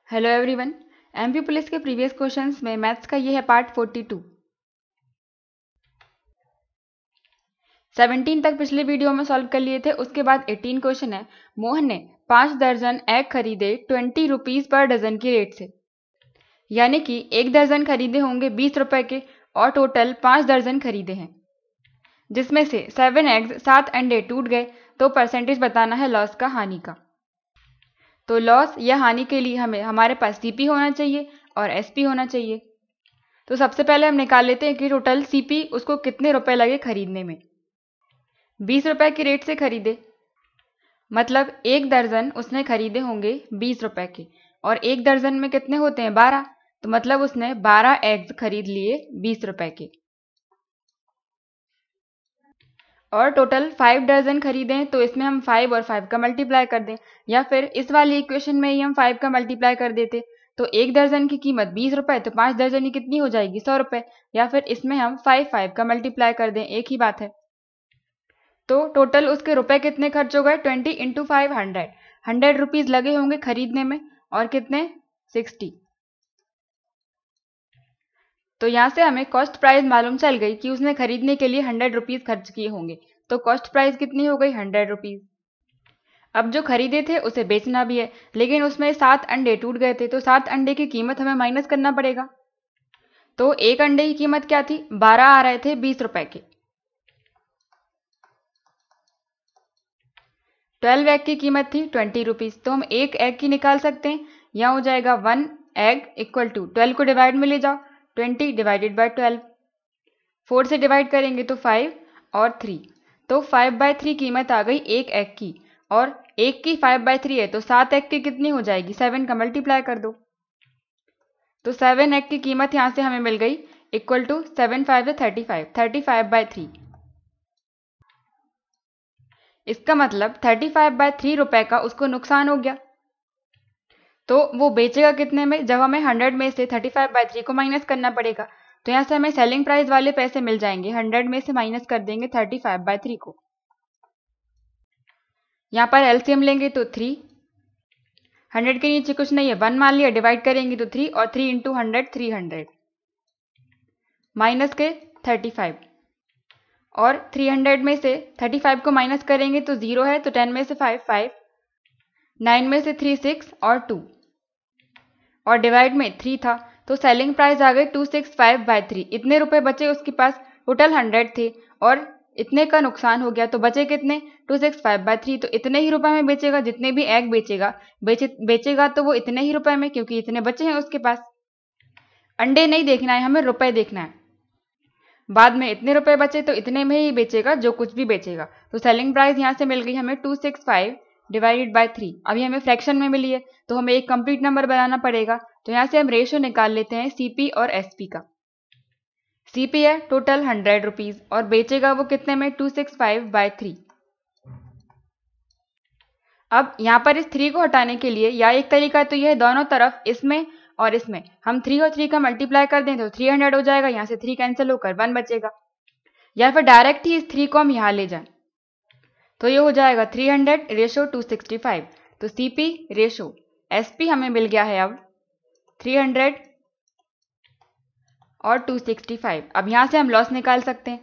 Hello everyone. MP police के previous questions में maths का ये है पार्ट 42। 17 तक पिछले वीडियो में सॉल्व कर लिए थे। उसके बाद 18 क्वेश्चन है। मोहन ने 5 दर्जन एग खरीदे 20 रुपीज पर डजन की रेट से, यानी कि 1 दर्जन खरीदे होंगे 20 रुपए के और टोटल 5 दर्जन खरीदे हैं, जिसमें से 7 एग्स 7 अंडे टूट गए। तो परसेंटेज बताना है लॉस का, हानि का। तो लॉस या हानि के लिए हमारे पास सीपी होना चाहिए और एसपी होना चाहिए। तो सबसे पहले हम निकाल लेते हैं कि टोटल सीपी उसको कितने रुपए लगे खरीदने में। 20 रुपए की रेट से खरीदे, मतलब 1 दर्जन उसने खरीदे होंगे 20 रुपए के, और 1 दर्जन में कितने होते हैं 12, तो मतलब उसने 12 एग्स खरीद लिए 20 रुपए के। और टोटल 5 दर्जन खरीदें तो इसमें हम 5 और 5 का मल्टीप्लाई कर दें, या फिर इस वाली इक्वेशन में ही हम 5 का मल्टीप्लाई कर देते। तो 1 दर्जन की कीमत 20 रुपए, तो 5 दर्जन की कितनी हो जाएगी 100 रुपए, या फिर इसमें हम 5 का मल्टीप्लाई कर दें, एक ही बात है। तो टोटल उसके रुपए कितने खर्च हो गए 20 इंटू 5 100 रुपीज लगे होंगे खरीदने में, और कितने 60। तो यहाँ से हमें कॉस्ट प्राइस मालूम चल गई कि उसने खरीदने के लिए 100 रुपीज खर्च किए होंगे। तो कॉस्ट प्राइस कितनी हो गई 100 रुपीज। अब जो खरीदे थे उसे बेचना भी है, लेकिन उसमें 7 अंडे टूट गए थे, तो 7 अंडे की कीमत हमें माइनस करना पड़ेगा। तो एक अंडे की कीमत क्या थी 12 आ रहे थे 20 रुपए के। 12 एग की कीमत थी 20 रुपीज, तो हम एक एग की निकाल सकते हैं। यहाँ हो जाएगा 1 एग इक्वल टू 12 को डिवाइड में ले जाओ, 20 डिवाइडेड बाय 12, 4 से डिवाइड करेंगे तो 5 और 3, तो 5/3 कीमत आ गई एक एग की। और एक की 5/3 है, तो 7 एग की कितनी हो जाएगी 7 का मल्टीप्लाई कर दो। तो 7 एग की कीमत यहां से हमें मिल गई इक्वल टू 7 5 35, 35/3। इसका मतलब 35/3 रुपए का उसको नुकसान हो गया। तो वो बेचेगा कितने में, जब हमें 100 में से 35/3 को माइनस करना पड़ेगा। तो यहाँ से हमें सेलिंग प्राइस वाले पैसे मिल जाएंगे, 100 में से माइनस कर देंगे 35/3 को। यहाँ पर एलसीएम लेंगे तो 3, 100 के नीचे कुछ नहीं है 1 मान लिया, डिवाइड करेंगे तो 3, और 3 इंटू 100 300 माइनस के 35, और 300 में से 35 को माइनस करेंगे तो 0 है, तो 10 में से 5 5, 9 में से 3 6 और 2, और डिवाइड में 3 था। तो सेलिंग प्राइस आ गई 265/3। इतने रुपए बचे उसके पास, टोटल 100 थे और इतने का नुकसान हो गया, तो बचे कितने 265/3। तो इतने ही रुपए में बेचेगा, जितने भी एग बेचेगा बेचेगा तो वो इतने ही रुपए में, क्योंकि इतने बचे हैं उसके पास। अंडे नहीं देखना है हमें, रुपए देखना है। बाद में इतने रुपए बचे तो इतने में ही बेचेगा जो कुछ भी बेचेगा। तो सेलिंग प्राइस यहाँ से मिल गई हमें 265 डिवाइडेड बाय 3। अभी हमें फ्रैक्शन में मिली है, तो हमें एक कंप्लीट नंबर बनाना पड़ेगा। तो यहाँ से हम रेशियो निकाल लेते हैं सीपी और एसपी का। सीपी है टोटल 100 रुपीज, और बेचेगा वो कितने में 265/3। अब यहाँ पर इस 3 को हटाने के लिए, या एक तरीका तो यह है दोनों तरफ इसमें और इसमें हम 3 और 3 का मल्टीप्लाई कर दें तो 300 हो जाएगा, यहाँ से 3 कैंसिल होकर 1 बचेगा। या फिर डायरेक्ट ही इस 3 को हम यहाँ ले जाएं, तो ये हो जाएगा 300 रेशो 265। तो सीपी रेशो एसपी हमें मिल गया है अब 300 और 265। अब यहां से हम लॉस निकाल सकते हैं।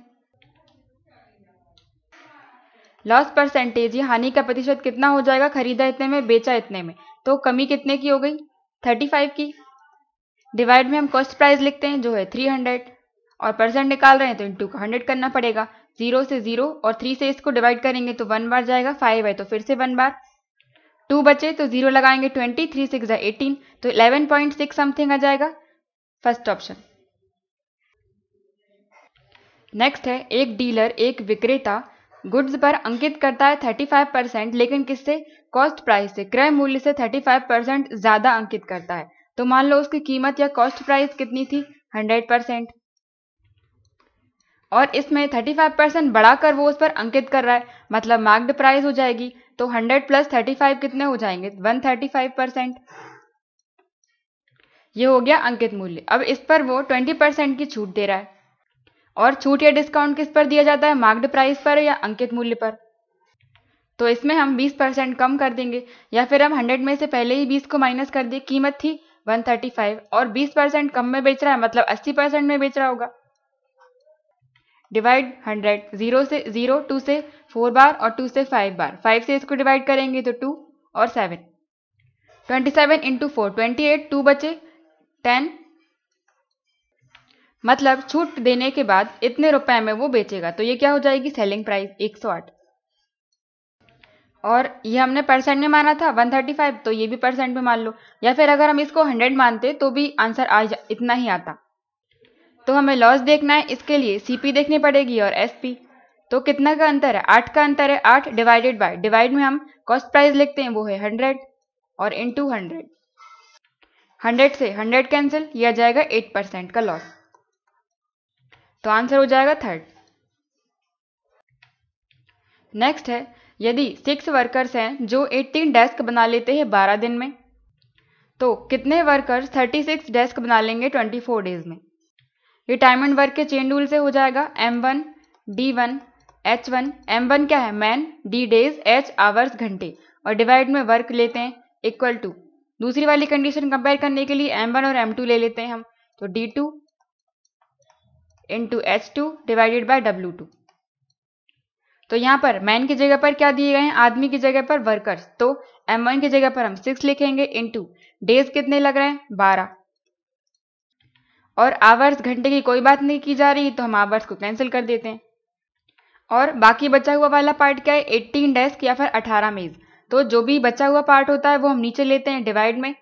लॉस परसेंटेज, ये हानि का प्रतिशत कितना हो जाएगा, खरीदा इतने में बेचा इतने में, तो कमी कितने की हो गई 35 की। डिवाइड में हम कॉस्ट प्राइस लिखते हैं जो है 300, और परसेंट निकाल रहे हैं तो इंटू का 100 करना पड़ेगा। 0 से 0 और 3 से इसको डिवाइड करेंगे तो 1 बार जाएगा, 5 है तो फिर से 1 बार, 2 बचे तो 0 लगाएंगे, 20 3 6 18, तो 11.6 समथिंग आ जाएगा, फर्स्ट ऑप्शन। नेक्स्ट है एक डीलर एक विक्रेता गुड्स पर अंकित करता है 35%, लेकिन किससे कॉस्ट प्राइस से, क्रय मूल्य से 35% ज्यादा अंकित करता है। तो मान लो उसकी कीमत या कॉस्ट प्राइस कितनी थी 100%, और इसमें 35% बढ़ाकर वो उस पर अंकित कर रहा है, मतलब मार्क्ड प्राइस हो जाएगी। तो 100 प्लस 35 कितने हो जाएंगे 135%। ये हो गया अंकित मूल्य। अब इस पर वो 20% की छूट दे रहा है, और छूट या डिस्काउंट किस पर दिया जाता है, मार्क्ड प्राइस पर या अंकित मूल्य पर। तो इसमें हम 20% कम कर देंगे, या फिर हम 100 में से पहले ही 20 को माइनस कर दें। कीमत थी 135 और 20% कम में बेच रहा है, मतलब 80% में बेच रहा होगा। डिवाइड 100, 0 से 0, 2 से 4 बार और 2 से 5 बार। 5 से इसको डिवाइड करेंगे तो 2 और 7, 27 इंटू 4 28, 2 बचे 10, मतलब छूट देने के बाद इतने रुपए में वो बेचेगा। तो ये क्या हो जाएगी, सेलिंग प्राइस 108। और ये हमने परसेंट में माना था 135, तो ये भी परसेंट में मान लो, या फिर अगर हम इसको 100 मानते तो भी आंसर इतना ही आता। तो हमें लॉस देखना है, इसके लिए सीपी देखनी पड़ेगी और एसपी। तो कितना का अंतर है, 8 का अंतर है। 8 डिवाइडेड बाय, डिवाइड में हम कॉस्ट प्राइस लिखते हैं, वो है 100 और इंटू 100। 100 से 100 कैंसिल, ये आ जाएगा 8% का लॉस। तो आंसर हो जाएगा 3rd। नेक्स्ट है, यदि 6 वर्कर्स हैं जो 18 डेस्क बना लेते हैं 12 दिन में, तो कितने वर्कर्स 36 डेस्क बना लेंगे 24 डेज में। ये टाइम एंड वर्क के चेन रूल से हो जाएगा। M1 D1 H1, M1 क्या है, man, D days, H hours घंटे, और डिवाइड में वर्क लेते हैं इक्वल टू। दूसरी वाली कंडीशन कंपेयर करने के लिए M1 और M2 ले लेते हैं हम, तो D2 into H2 divided by W2। तो यहाँ पर मैन की जगह पर क्या दिए गए हैं, आदमी की जगह पर वर्कर्स, तो M1 की जगह पर हम 6 लिखेंगे इंटू डेज कितने लग रहे हैं 12, और आवर्स घंटे की कोई बात नहीं की जा रही, तो हम आवर्स को कैंसिल कर देते हैं। और बाकी बचा हुआ वाला पार्ट क्या है, 18 डेस्क या फिर 18 मेज। तो जो भी बचा हुआ पार्ट होता है वो हम नीचे लेते हैं डिवाइड में,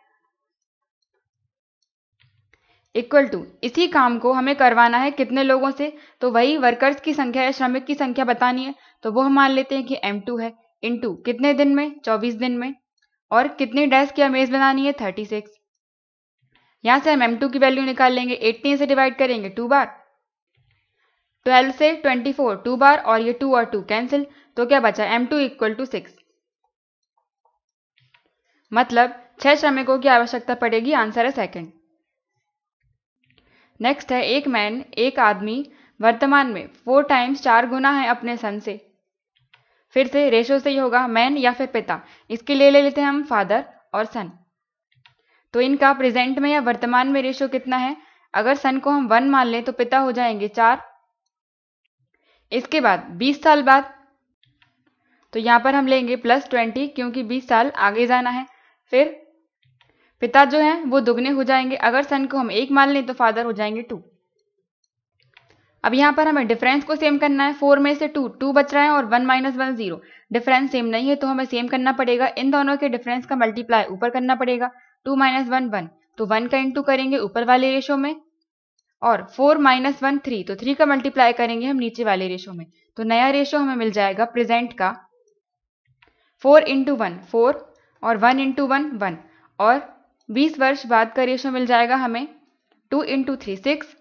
इक्वल टू। इसी काम को हमें करवाना है कितने लोगों से, तो वही वर्कर्स की संख्या या श्रमिक की संख्या बतानी है, तो वो हम मान लेते हैं कि M2 है, इंटू कितने दिन में 24 दिन में, और कितनी डेस्क या मेज बनानी है 36। यहां से हम M2 की वैल्यू निकाल लेंगे, 18 से डिवाइड करेंगे 2 बार, 12 से 24 2 बार, और ये 2 और 2 कैंसिल, तो क्या बचा M2 इक्वल टू 6, मतलब 6 श्रमिकों की आवश्यकता पड़ेगी। आंसर है 2nd। नेक्स्ट है, एक मैन, एक आदमी वर्तमान में 4 टाइम्स 4 गुना है अपने सन से। फिर से रेशो से ही होगा, मैन या फिर पिता, इसके लिए ले लेते हैं हम फादर और सन। तो इनका प्रेजेंट में या वर्तमान में रेशो कितना है, अगर सन को हम 1 मान लें तो पिता हो जाएंगे 4। इसके बाद 20 साल बाद, तो यहां पर हम लेंगे +20 क्योंकि 20 साल आगे जाना है। फिर पिता जो हैं वो दुगने हो जाएंगे, अगर सन को हम 1 मान लें तो फादर हो जाएंगे 2। अब यहाँ पर हमें डिफरेंस को सेम करना है, 4 में से 2 बच रहा है और 1 - 1 0, डिफरेंस सेम नहीं है तो हमें सेम करना पड़ेगा। इन दोनों के डिफरेंस का मल्टीप्लाई ऊपर करना पड़ेगा, 2 - 1 1, तो 1 का इंटू करेंगे ऊपर वाले रेशो में, और 4 - 1 3, तो 3 का मल्टीप्लाई करेंगे हम नीचे वाले रेशो में। तो नया रेशो हमें मिल जाएगा प्रेजेंट का 4 × 1 4 और 1 × 1 1, और 20 वर्ष बाद का रेशो मिल जाएगा हमें 2 × 3 6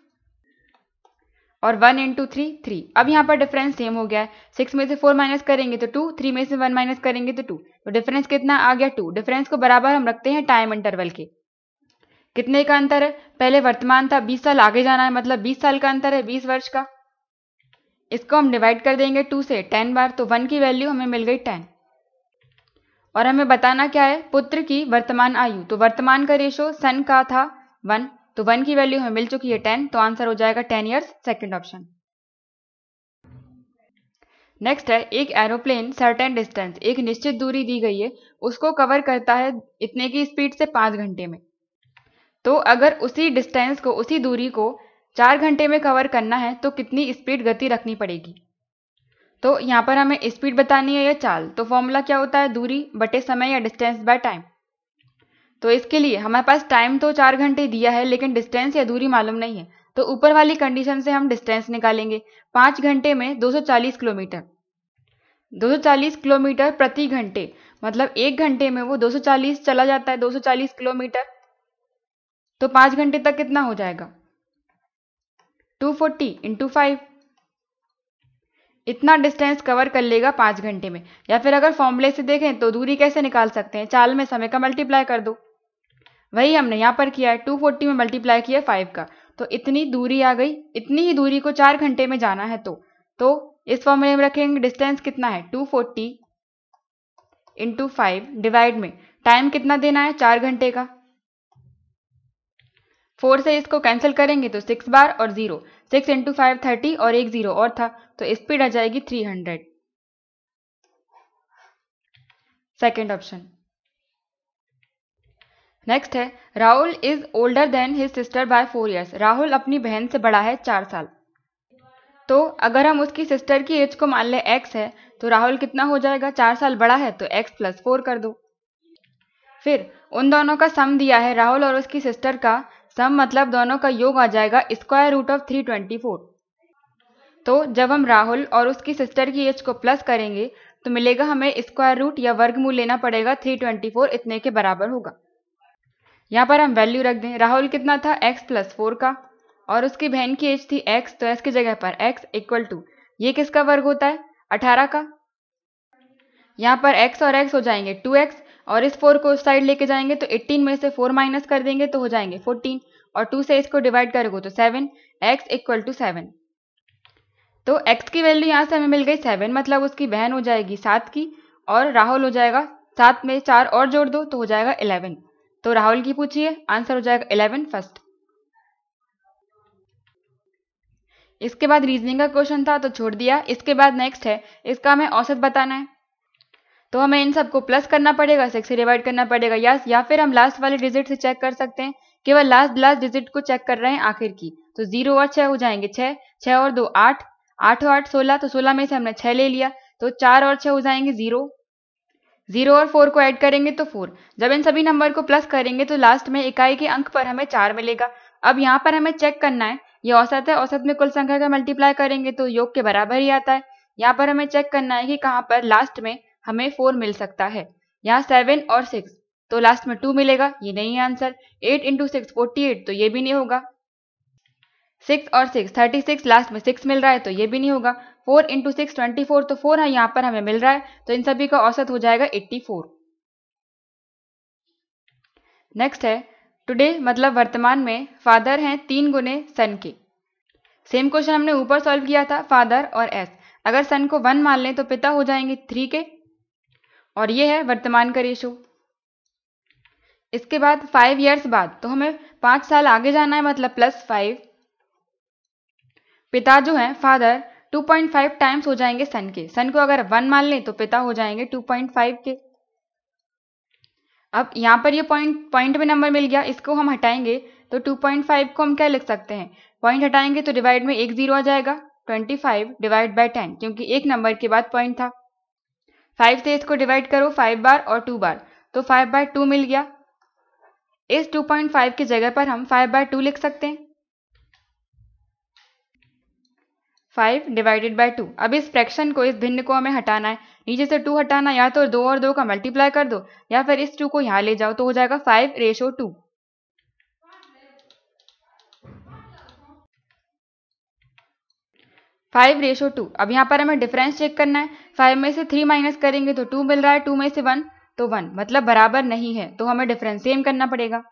और 1 × 3 3। अब यहाँ पर डिफरेंस सेम हो गया है, 6 में से 4 माइनस करेंगे तो 2, 3 में से 1 माइनस करेंगे तो 2, तो डिफरेंस कितना आ गया 2। डिफरेंस को बराबर हम रखते हैं टाइम इंटरवल के। कितने का अंतर है, पहले वर्तमान था, 20 साल आगे जाना है, मतलब 20 साल का अंतर है, 20 वर्ष का। इसको हम डिवाइड कर देंगे 2 से 10 बार, तो 1 की वैल्यू हमें मिल गई 10। और हमें बताना क्या है, पुत्र की वर्तमान आयु, तो वर्तमान का रेशो सन का था 1, तो 1 की वैल्यू हमें मिल चुकी है 10, तो आंसर हो जाएगा 10 ईयर्स, सेकंड ऑप्शन। नेक्स्ट है, एक एरोप्लेन सर्टेन डिस्टेंस, एक निश्चित दूरी दी गई है, उसको कवर करता है इतने की स्पीड से 5 घंटे में। तो अगर उसी डिस्टेंस को, उसी दूरी को 4 घंटे में कवर करना है तो कितनी स्पीड गति रखनी पड़ेगी। तो यहाँ पर हमें स्पीड बतानी है या चाल, तो फॉर्मूला क्या होता है, दूरी बटे समय या डिस्टेंस बाय टाइम। तो इसके लिए हमारे पास टाइम तो 4 घंटे दिया है, लेकिन डिस्टेंस या दूरी मालूम नहीं है, तो ऊपर वाली कंडीशन से हम डिस्टेंस निकालेंगे। 5 घंटे में 240 किलोमीटर, 240 किलोमीटर प्रति घंटे, मतलब 1 घंटे में वो 240 चला जाता है, 240 किलोमीटर। तो 5 घंटे तक कितना हो जाएगा, 240 × 5, इतना डिस्टेंस कवर कर लेगा 5 घंटे में। या फिर अगर फॉर्मूले से देखें तो दूरी कैसे निकाल सकते हैं, चाल में समय का मल्टीप्लाई कर दो, वही हमने यहाँ पर किया है, 240 में मल्टीप्लाई किया 5 का, तो इतनी दूरी आ गई। इतनी ही दूरी को 4 घंटे में जाना है, तो इस फॉर्मूले में रखेंगे डिस्टेंस कितना है, 240 इंटू 5 डिवाइड में टाइम कितना देना है, 4 घंटे का। 4 से इसको कैंसिल करेंगे तो 6 बार और 0, 6 इंटू 5 30 और एक 0 और था, तो स्पीड आ जाएगी 300। Second option. नेक्स्ट है Rahul is older than his sister by 4 years। Rahul अपनी बहन से बड़ा है 4 साल। तो अगर हम उसकी सिस्टर की एज को मान ले x है, तो राहुल कितना हो जाएगा, 4 साल बड़ा है तो x + 4 कर दो। फिर उन दोनों का सम दिया है, राहुल और उसकी सिस्टर का सम मतलब दोनों का योग आ जाएगा √324। तो जब हम राहुल और उसकी सिस्टर की एज को प्लस करेंगे तो मिलेगा हमें स्क्वायर रूट या वर्गमूल लेना पड़ेगा, 324 इतने के बराबर होगा। यहाँ पर हम वैल्यू रख दें, राहुल कितना था, x + 4 का, और उसकी बहन की एज थी x, तो x की जगह पर x इक्वल टू, ये किसका वर्ग होता है, 18 का। यहाँ पर x और x हो जाएंगे 2x, और इस 4 को उस साइड लेके जाएंगे तो 18 में से 4 माइनस कर देंगे तो हो जाएंगे 14, और 2 से इसको डिवाइड करोगे तो 7, x इक्वल टू 7। तो x की वैल्यू यहाँ से हमें मिल गई 7, मतलब उसकी बहन हो जाएगी 7 की, और राहुल हो जाएगा 7 में 4 और जोड़ दो तो हो जाएगा 11। तो राहुल की पूछिए, आंसर हो जाएगा 11 फर्स्ट। इसके बाद रीजनिंग का क्वेश्चन था तो छोड़ दिया। इसके बाद नेक्स्ट है, इसका हमें औसत बताना है, तो हमें इन सबको प्लस करना पड़ेगा, 6 से डिवाइड करना पड़ेगा, या फिर हम लास्ट वाले डिजिट से चेक कर सकते हैं, केवल लास्ट डिजिट को चेक कर रहे हैं आखिर की। तो 0 और 6 हो जाएंगे 6, 6 और 2 8, 8 और 8 16, तो 16 में से हमने 6 ले लिया, तो 4 और 6 हो जाएंगे 0, 0 और 4 को ऐड करेंगे तो 4। जब इन सभी नंबर को प्लस करेंगे तो लास्ट में इकाई के अंक पर हमें 4 मिलेगा। अब यहाँ पर हमें चेक करना है, ये औसत है, औसत में कुल संख्या का मल्टीप्लाई करेंगे तो योग के बराबर ही आता है। यहाँ पर हमें चेक करना है कि कहाँ पर लास्ट में हमें 4 मिल सकता है। यहाँ 7 और 6, तो लास्ट में 2 मिलेगा, ये नहीं है आंसर। 8 इंटू 6 48, तो ये भी नहीं होगा। 6 और 6 36, लास्ट में 6 मिल रहा है तो ये भी नहीं होगा। 4 इंटू 6 24, तो 4 है यहाँ पर हमें मिल रहा है, तो इन सभी का औसत हो जाएगा 84। नेक्स्ट है टुडे मतलब वर्तमान में फादर हैं 3 गुने सन के। सेम क्वेश्चन हमने ऊपर सॉल्व किया था, फादर और s, अगर सन को 1 मान लें तो पिता हो जाएंगे 3 के, और ये है वर्तमान का रेशो। इसके बाद 5 years बाद, तो हमें 5 साल आगे जाना है, मतलब +5। पिता जो है फादर 2.5 टाइम्स हो जाएंगे सन के, सन को अगर 1 मान लें तो पिता हो जाएंगे 2.5 के। अब यहाँ पर ये पॉइंट में नंबर मिल गया, इसको हम हटाएंगे तो 2.5 को हम क्या लिख सकते हैं, पॉइंट हटाएंगे तो डिवाइड में एक 0 आ जाएगा, 25 डिवाइड बाय 10, क्योंकि एक नंबर के बाद पॉइंट था। 5 से इसको डिवाइड करो 5 बार और 2 बार, तो 5/2 मिल गया। इस 2.5 की जगह पर हम 5/2 लिख सकते हैं, 5 डिवाइडेड बाय 2। अब इस फ्रैक्शन को, इस भिन्न को हमें हटाना है, नीचे से 2 हटाना, या तो 2 और 2 का मल्टीप्लाई कर दो, या फिर इस 2 को यहाँ ले जाओ, तो हो जाएगा 5/2। 5/2। अब यहाँ पर हमें डिफरेंस चेक करना है, 5 में से 3 माइनस करेंगे तो 2 मिल रहा है, 2 में से 1 तो 1, मतलब बराबर नहीं है, तो हमें डिफरेंस सेम करना पड़ेगा।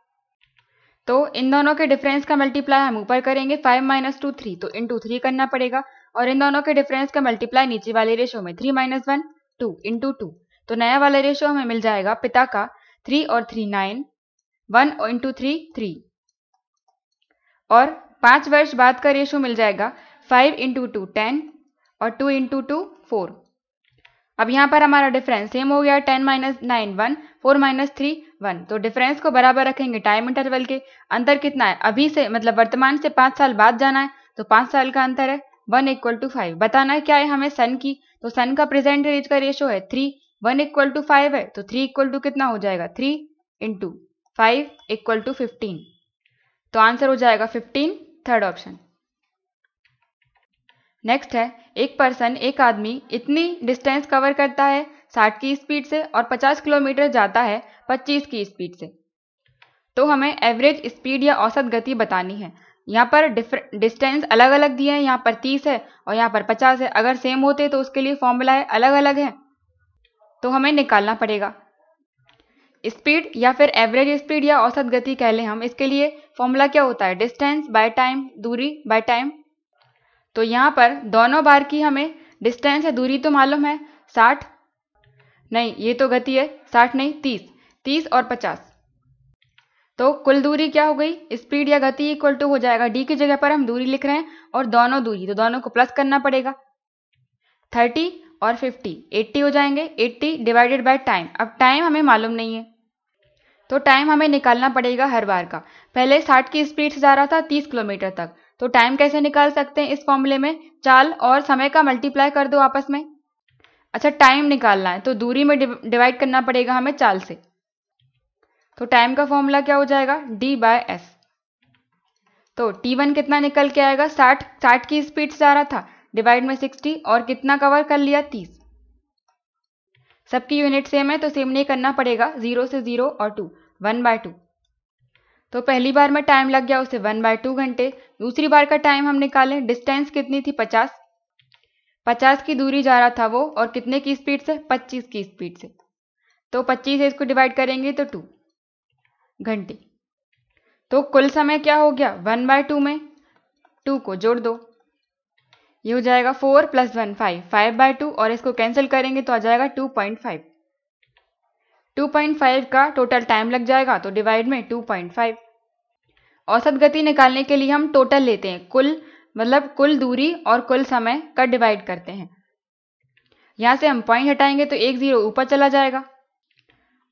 तो इन दोनों के डिफरेंस का मल्टीप्लाई हम ऊपर करेंगे, 5 - 2 3, तो इंटू 3 करना पड़ेगा, और इन दोनों के डिफरेंस का मल्टीप्लाई नीचे वाले रेशो में 3 - 1 2 इंटू 2, तो नया वाला रेशो हमें मिल जाएगा पिता का 3 और 3 9, 1 इंटू 3 3, और 5 वर्ष बाद का रेशो मिल जाएगा 5 इंटू 2 10 और 2 इंटू 2 4। अब यहाँ पर हमारा डिफरेंस सेम हो गया, 10 - 9 1, 4 - 3 1, तो डिफरेंस को बराबर रखेंगे टाइम इंटरवल के। अंतर कितना है, अभी से मतलब वर्तमान से 5 साल बाद जाना है, तो 5 साल का अंतर है, 1 = 5। बताना है क्या है हमें, सन की, तो सन का प्रेजेंट एज का रेशो है 3, 1 = 5 है, तो 3 = कितना हो जाएगा, 3 इंटू 5 = 15, तो आंसर हो जाएगा 15, थर्ड ऑप्शन। नेक्स्ट है, एक पर्सन, एक आदमी इतनी डिस्टेंस कवर करता है 60 की स्पीड से और 50 किलोमीटर जाता है 25 की स्पीड से, तो हमें एवरेज स्पीड या औसत गति बतानी है। यहाँ पर डिस्टेंस अलग अलग दिए हैं, यहाँ पर 30 है और यहाँ पर 50 है, अगर सेम होते तो उसके लिए फॉर्मूला है, अलग अलग है, तो हमें निकालना पड़ेगा। स्पीड या फिर एवरेज स्पीड या औसत गति कह लें हम, इसके लिए फॉर्मूला क्या होता है, डिस्टेंस बाय टाइम, दूरी बाय टाइम। तो यहाँ पर दोनों बार की हमें डिस्टेंस या दूरी तो मालूम है 60, नहीं, ये तो गति है, 60 नहीं 30 और 50। तो कुल दूरी क्या हो गई, स्पीड या गति इक्वल टू हो जाएगा, डी की जगह पर हम दूरी लिख रहे हैं और दोनों दूरी, तो दोनों को प्लस करना पड़ेगा। 30 और 50 80 हो जाएंगे, 80 डिवाइडेड बाय टाइम। अब टाइम हमें मालूम नहीं है तो टाइम हमें निकालना पड़ेगा हर बार का। पहले 60 की स्पीड से जा रहा था 30 किलोमीटर तक, तो टाइम कैसे निकाल सकते हैं इस फॉर्मूले में, चाल और समय का मल्टीप्लाई कर दो आपस में। अच्छा, टाइम निकालना है तो दूरी में डिवाइड करना पड़ेगा हमें चाल से। तो टाइम का फॉर्मूला क्या हो जाएगा, d/s। तो t1 कितना निकल के आएगा, 60 की स्पीड से जा रहा था, डिवाइड में 60 और कितना कवर कर लिया, 30। सबकी यूनिट सेम है तो सेम नहीं करना पड़ेगा, 0 से 0 और 2, 1/2। तो पहली बार में टाइम लग गया उसे 1/2 घंटे। दूसरी बार का टाइम हम निकालें, डिस्टेंस कितनी थी, 50 की दूरी जा रहा था वो, और कितने की स्पीड से, 25 की स्पीड से। तो 25 से इसको डिवाइड करेंगे तो 2 घंटे। तो कुल समय क्या हो गया, 1/2 में 2 को जोड़ दो, ये हो जाएगा 4 + 1 5, 5/2, और इसको कैंसिल करेंगे तो आ जाएगा 2.5। 2.5 का टोटल टाइम लग जाएगा, तो डिवाइड में 2.5। औसत गति निकालने के लिए हम टोटल लेते हैं, कुल मतलब कुल दूरी और कुल समय का डिवाइड करते हैं। यहां से हम पॉइंट हटाएंगे तो 1 0 ऊपर चला जाएगा,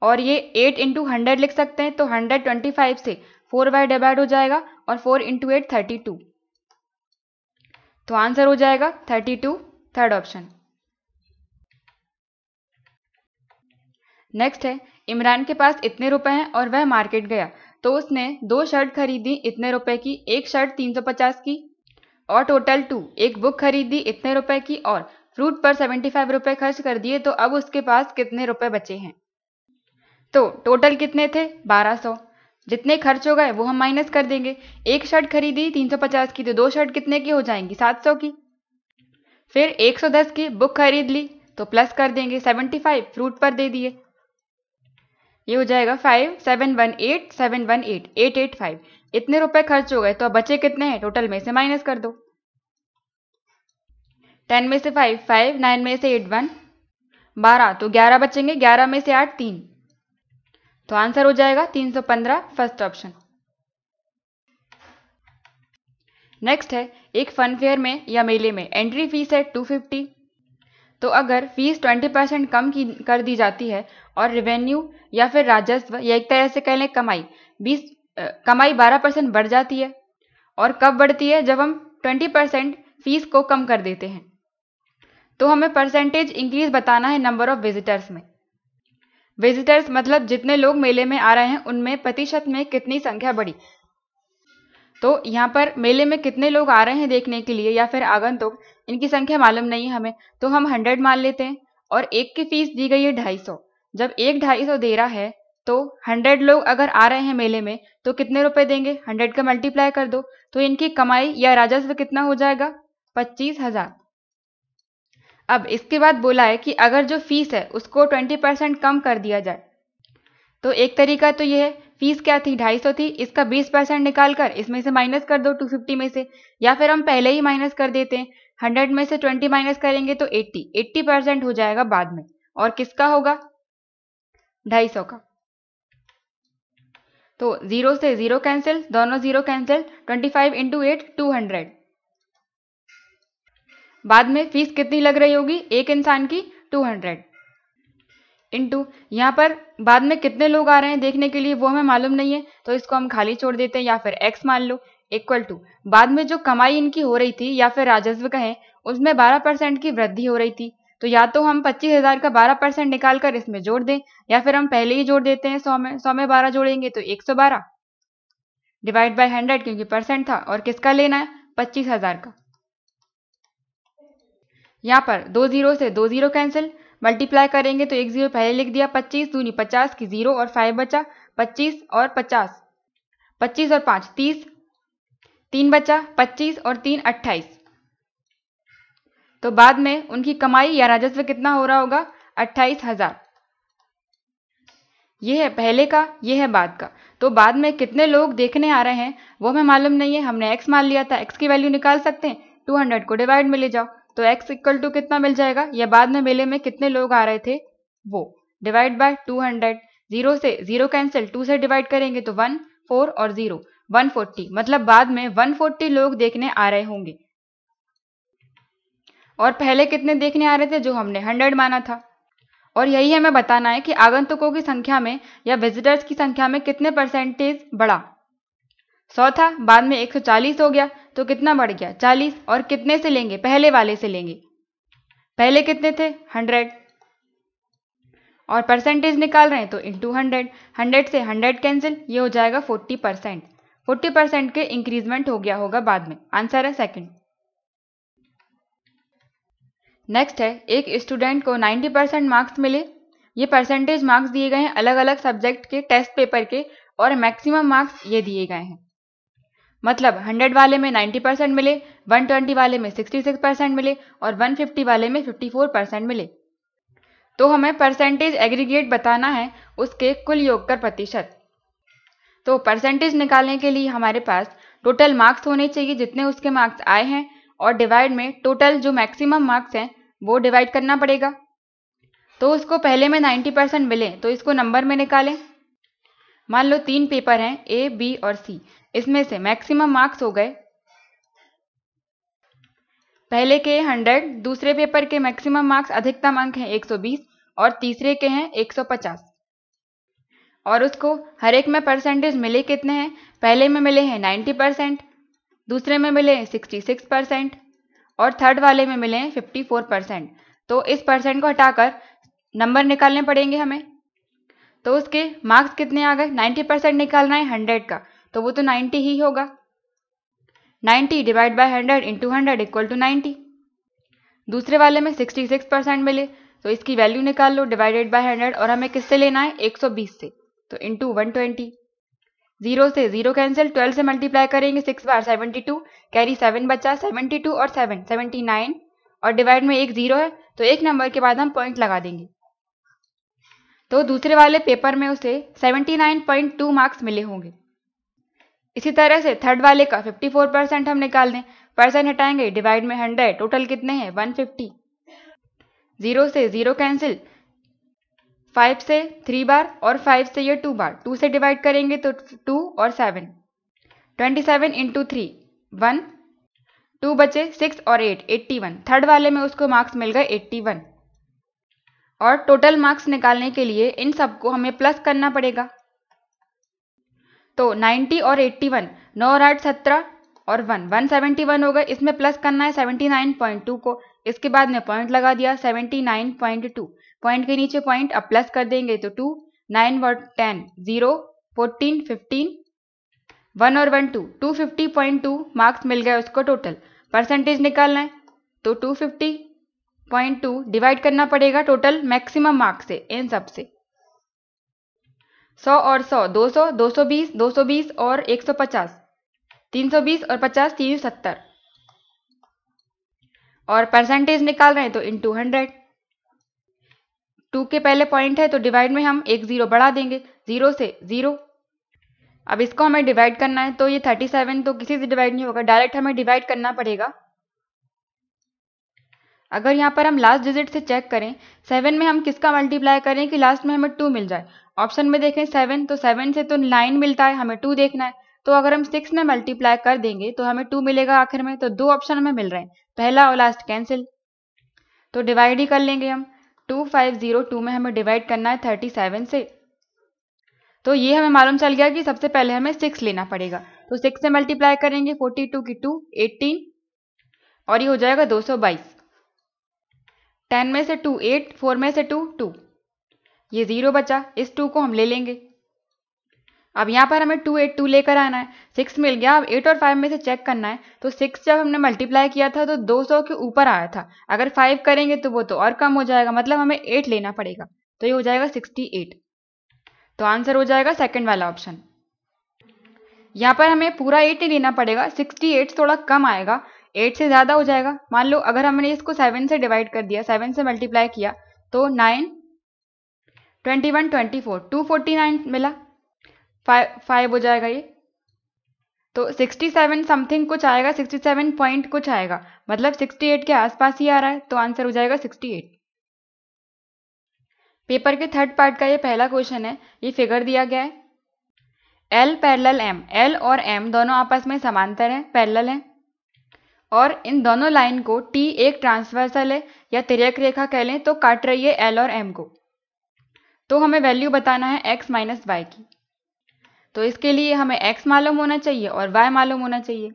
और ये 8 × 100 लिख सकते हैं, तो 125 से 4 बाय डिवाइड हो जाएगा, और 4 × 8 32। तो आंसर हो जाएगा 32, थर्ड ऑप्शन। नेक्स्ट है, इमरान के पास इतने रुपए हैं और वह मार्केट गया, तो उसने 2 शर्ट खरीदी इतने रुपए की, एक शर्ट 350 की, और टोटल 2, एक बुक खरीदी इतने रुपए की, और फ्रूट पर 75 रुपए खर्च कर दिए, तो अब उसके पास कितने रुपए बचे हैं। तो टोटल कितने थे, 1200। जितने खर्च हो गए वो हम माइनस कर देंगे। एक शर्ट खरीदी 350 की, तो 2 शर्ट कितने की हो जाएंगी, 700 की। फिर 110 की बुक खरीद ली, तो प्लस कर देंगे, 75 फ्रूट पर दे दिए, ये हो जाएगा 5 718 718 885। इतने रुपए खर्च हो गए, तो अब बचे कितने हैं, टोटल में से माइनस कर दो। 10 में से 5 5, 9 में से 8 1, 12, तो 11 बचेंगे, 11 में से 8 3, तो आंसर हो जाएगा 315, फर्स्ट ऑप्शन। नेक्स्ट है, एक फन फेयर में या मेले में एंट्री फीस है 250। तो अगर फीस 20% कम कर दी जाती है और रेवेन्यू या फिर राजस्व या एक तरह से कह लें कमाई 12% बढ़ जाती है। और कब बढ़ती है, जब हम 20% फीस को कम कर देते हैं। तो हमें परसेंटेज इंक्रीज बताना है नंबर ऑफ विजिटर्स में। विजिटर्स मतलब जितने लोग मेले में आ रहे हैं उनमें प्रतिशत में कितनी संख्या बढ़ी। तो यहाँ पर मेले में कितने लोग आ रहे हैं देखने के लिए या फिर आगंतुक, इनकी संख्या मालूम नहीं है हमें, तो हम 100 मान लेते हैं, और एक की फीस दी गई है 250। जब एक 250 दे रहा है तो 100 लोग अगर आ रहे हैं मेले में तो कितने रुपए देंगे, 100 का मल्टीप्लाई कर दो, तो इनकी कमाई या राजस्व कितना हो जाएगा, 25,000। अब इसके बाद बोला है कि अगर जो फीस है उसको 20% कम कर दिया जाए, तो एक तरीका तो यह है, फीस क्या थी, 250 थी, इसका 20% निकाल कर इसमें से माइनस कर दो 250 में से, या फिर हम पहले ही माइनस कर देते हैं, 100 में से 20 माइनस करेंगे तो 80% हो जाएगा बाद में, और किसका होगा, 250 का। तो 0 से 0 कैंसिल, दोनों 0 कैंसिल, 25 × 8 200। बाद में फीस कितनी लग रही होगी एक इंसान की, 200 इंटू, यहाँ पर बाद में कितने लोग आ रहे हैं देखने के लिए वो हमें मालूम नहीं है, तो इसको हम खाली छोड़ देते हैं, या फिर x मान लो, इक्वल टू बाद में जो कमाई इनकी हो रही थी या फिर राजस्व कहें उसमें 12% की वृद्धि हो रही थी, तो या तो हम 25,000 का 12% निकाल कर इसमें जोड़ दें, या फिर हम पहले ही जोड़ देते हैं, 100 में 12 जोड़ेंगे तो 112 डिवाइड बाय 100, क्योंकि परसेंट था, और किसका लेना है, 25,000 का। यहाँ पर 2 0 से 2 0 कैंसिल, मल्टीप्लाई करेंगे तो 1 0 पहले लिख दिया, 25 दूनी 50 की 0 और 5 बचा, 25 और 50, 25 और 5 30, 3 बचा, 25 और 3 28। तो बाद में उनकी कमाई या राजस्व कितना हो रहा होगा, 28,000। ये है पहले का, ये है बाद का। तो बाद में कितने लोग देखने आ रहे हैं वो हमें मालूम नहीं है, हमने x मान लिया था, x की वैल्यू निकाल सकते हैं, 200 को डिवाइड में ले जाओ, तो x इक्वल टू कितना मिल जाएगा, या बाद में मेले में कितने लोग आ रहे थे, वो, डिवाइड बाय 200, 0 से 0 कैंसिल, 2 से डिवाइड करेंगे तो 1, 4 और 0, 140, मतलब बाद में 140 लोग देखने आ रहे होंगे। और पहले कितने देखने आ रहे थे? जो हमने 100 माना था। और यही हमें बताना है कि आगंतुकों की संख्या में या विजिटर्स की संख्या में कितने परसेंटेज बढ़ा। 100 था, बाद में 140 हो गया, तो कितना बढ़ गया? 40। और कितने से लेंगे? पहले वाले से लेंगे। पहले कितने थे? 100। और परसेंटेज निकाल रहे हैं तो इंटू 100, 100 से 100 कैंसिल, ये हो जाएगा 40%। 40% के इंक्रीजमेंट हो गया होगा बाद में। आंसर है सेकंड। नेक्स्ट है, एक स्टूडेंट को 90% मार्क्स मिले। ये परसेंटेज मार्क्स दिए गए हैं अलग अलग सब्जेक्ट के टेस्ट पेपर के, और मैक्सिमम मार्क्स ये दिए गए हैं। मतलब 100 वाले में 90% मिले, 120 वाले में 66% मिले और 150 वाले में 54% मिले। तो हमें परसेंटेज एग्रीगेट बताना है, उसके कुल योग कर प्रतिशत। तो परसेंटेज निकालने के लिए हमारे पास टोटल मार्क्स होने चाहिए जितने उसके मार्क्स आए हैं, और डिवाइड में टोटल जो मैक्सिमम मार्क्स हैं वो डिवाइड करना पड़ेगा। तो उसको पहले में 90% मिले तो इसको नंबर में निकालें। मान लो 3 पेपर हैं, ए, बी और सी। इसमें से मैक्सिमम मार्क्स हो गए पहले के 100, दूसरे पेपर के मैक्सिमम मार्क्स अधिकतम अंक हैं 120 और तीसरे के हैं 150। और उसको हर एक में परसेंटेज मिले कितने हैं? पहले में मिले हैं 90%, दूसरे में मिले हैं 66% और थर्ड वाले में मिले हैं 54%। तो इस परसेंट को हटाकर नंबर निकालने पड़ेंगे हमें। तो उसके मार्क्स कितने आ गए? 90% निकालना है 100 का, तो वो तो 90 ही होगा। 90 divide by 100 into 100 equal to 90। दूसरे वाले में 66% मिले, तो इसकी वैल्यू निकाल लो डिवाइडेड बाय 100, और हमें किससे लेना है? 120 से, तो इंटू 120। 0 से 0 कैंसिल, 12 से मल्टीप्लाई करेंगे 6 बार 72, कैरी 7 बचा, 72 और 7 79, और डिवाइड में एक 0 है तो एक नंबर के बाद हम पॉइंट लगा देंगे। तो दूसरे वाले पेपर में उसे 79.2 मार्क्स मिले होंगे। इसी तरह से थर्ड वाले का 54% हम निकाल दें, परसेंट हटाएंगे, डिवाइड में 100, टोटल कितने हैं? 150। 0 से 0 कैंसिल, 5 से 3 बार और 5 से ये 2 बार, 2 से डिवाइड करेंगे तो 2 और 7, 27 इंटू 3 1, 2 बचे 6 और 8 81। थर्ड वाले में उसको मार्क्स मिल गए 81। और टोटल मार्क्स निकालने के लिए इन सबको हमें प्लस करना पड़ेगा। तो 90 और 81, 9 और 8 17 और 1 171 हो गए। इसमें प्लस करना है 79.2 को, इसके बाद में पॉइंट लगा दिया 79.2, पॉइंट के नीचे पॉइंट, अब प्लस कर देंगे तो 2 9 और 10 0 14 15 1 और 1 2 250.2 मार्क्स मिल गए उसको टोटल। परसेंटेज निकालना है तो 250.2 डिवाइड करना पड़ेगा टोटल मैक्सिमम मार्क्स से, इन सब से। 100 और 100 200, 220 220 और 150 320 और 50 370। और परसेंटेज निकाल रहे हैं तो इंटू 100। 2 के पहले पॉइंट है तो डिवाइड में हम एक 0 बढ़ा देंगे, 0 से 0। अब इसको हमें डिवाइड करना है तो ये 37 तो किसी से डिवाइड नहीं होगा, डायरेक्ट हमें डिवाइड करना पड़ेगा। अगर यहाँ पर हम लास्ट डिजिट से चेक करें, 7 में हम किसका मल्टीप्लाई करें कि लास्ट में हमें 2 मिल जाए। ऑप्शन में देखें 7, तो 7 से तो 9 मिलता है, हमें 2 देखना है। तो अगर हम 6 में मल्टीप्लाई कर देंगे तो हमें 2 मिलेगा आखिर में। तो 2 ऑप्शन हमें मिल रहे हैं, पहला और लास्ट कैंसिल, तो डिवाइड ही कर लेंगे हम। 2502 में हमें डिवाइड करना है 37 से। तो ये हमें मालूम चल गया कि सबसे पहले हमें 6 लेना पड़ेगा। तो 6 से मल्टीप्लाई करेंगे, 42 की 2 18 और ये हो जाएगा 222। 10 में से 2 8, 4 में से 2 2, ये 0 बचा, इस 2 को हम ले लेंगे। अब यहाँ पर हमें 2 8 2 लेकर आना है, 6 मिल गया। अब 8 और 5 में से चेक करना है, तो 6 जब हमने मल्टीप्लाई किया था तो 200 के ऊपर आया था, अगर 5 करेंगे तो वो तो और कम हो जाएगा, मतलब हमें 8 लेना पड़ेगा। तो ये हो जाएगा 68। तो आंसर हो जाएगा सेकंड वाला ऑप्शन। यहाँ पर हमें पूरा 8 ही लेना पड़ेगा, 68 थोड़ा कम आएगा, 8 से ज़्यादा हो जाएगा। मान लो अगर हमने इसको 7 से डिवाइड कर दिया, 7 से मल्टीप्लाई किया तो 9 21 24 249 मिला, 5 हो जाएगा ये। तो 67 समथिंग कुछ आएगा, 67 पॉइंट कुछ आएगा, मतलब 68 के आसपास ही आ रहा है। तो आंसर हो जाएगा 68। पेपर के थर्ड पार्ट का ये पहला क्वेश्चन है। ये फिगर दिया गया है L पैरेलल M, L और M दोनों आपस में समांतर हैं, पैरेलल हैं, और इन दोनों लाइन को T एक ट्रांसवर्सल है या तिर्यक रेखा कह लें तो काट रही है L और M को। तो हमें वैल्यू बताना है x माइनस वाई की। तो इसके लिए हमें x मालूम होना चाहिए और y मालूम होना चाहिए।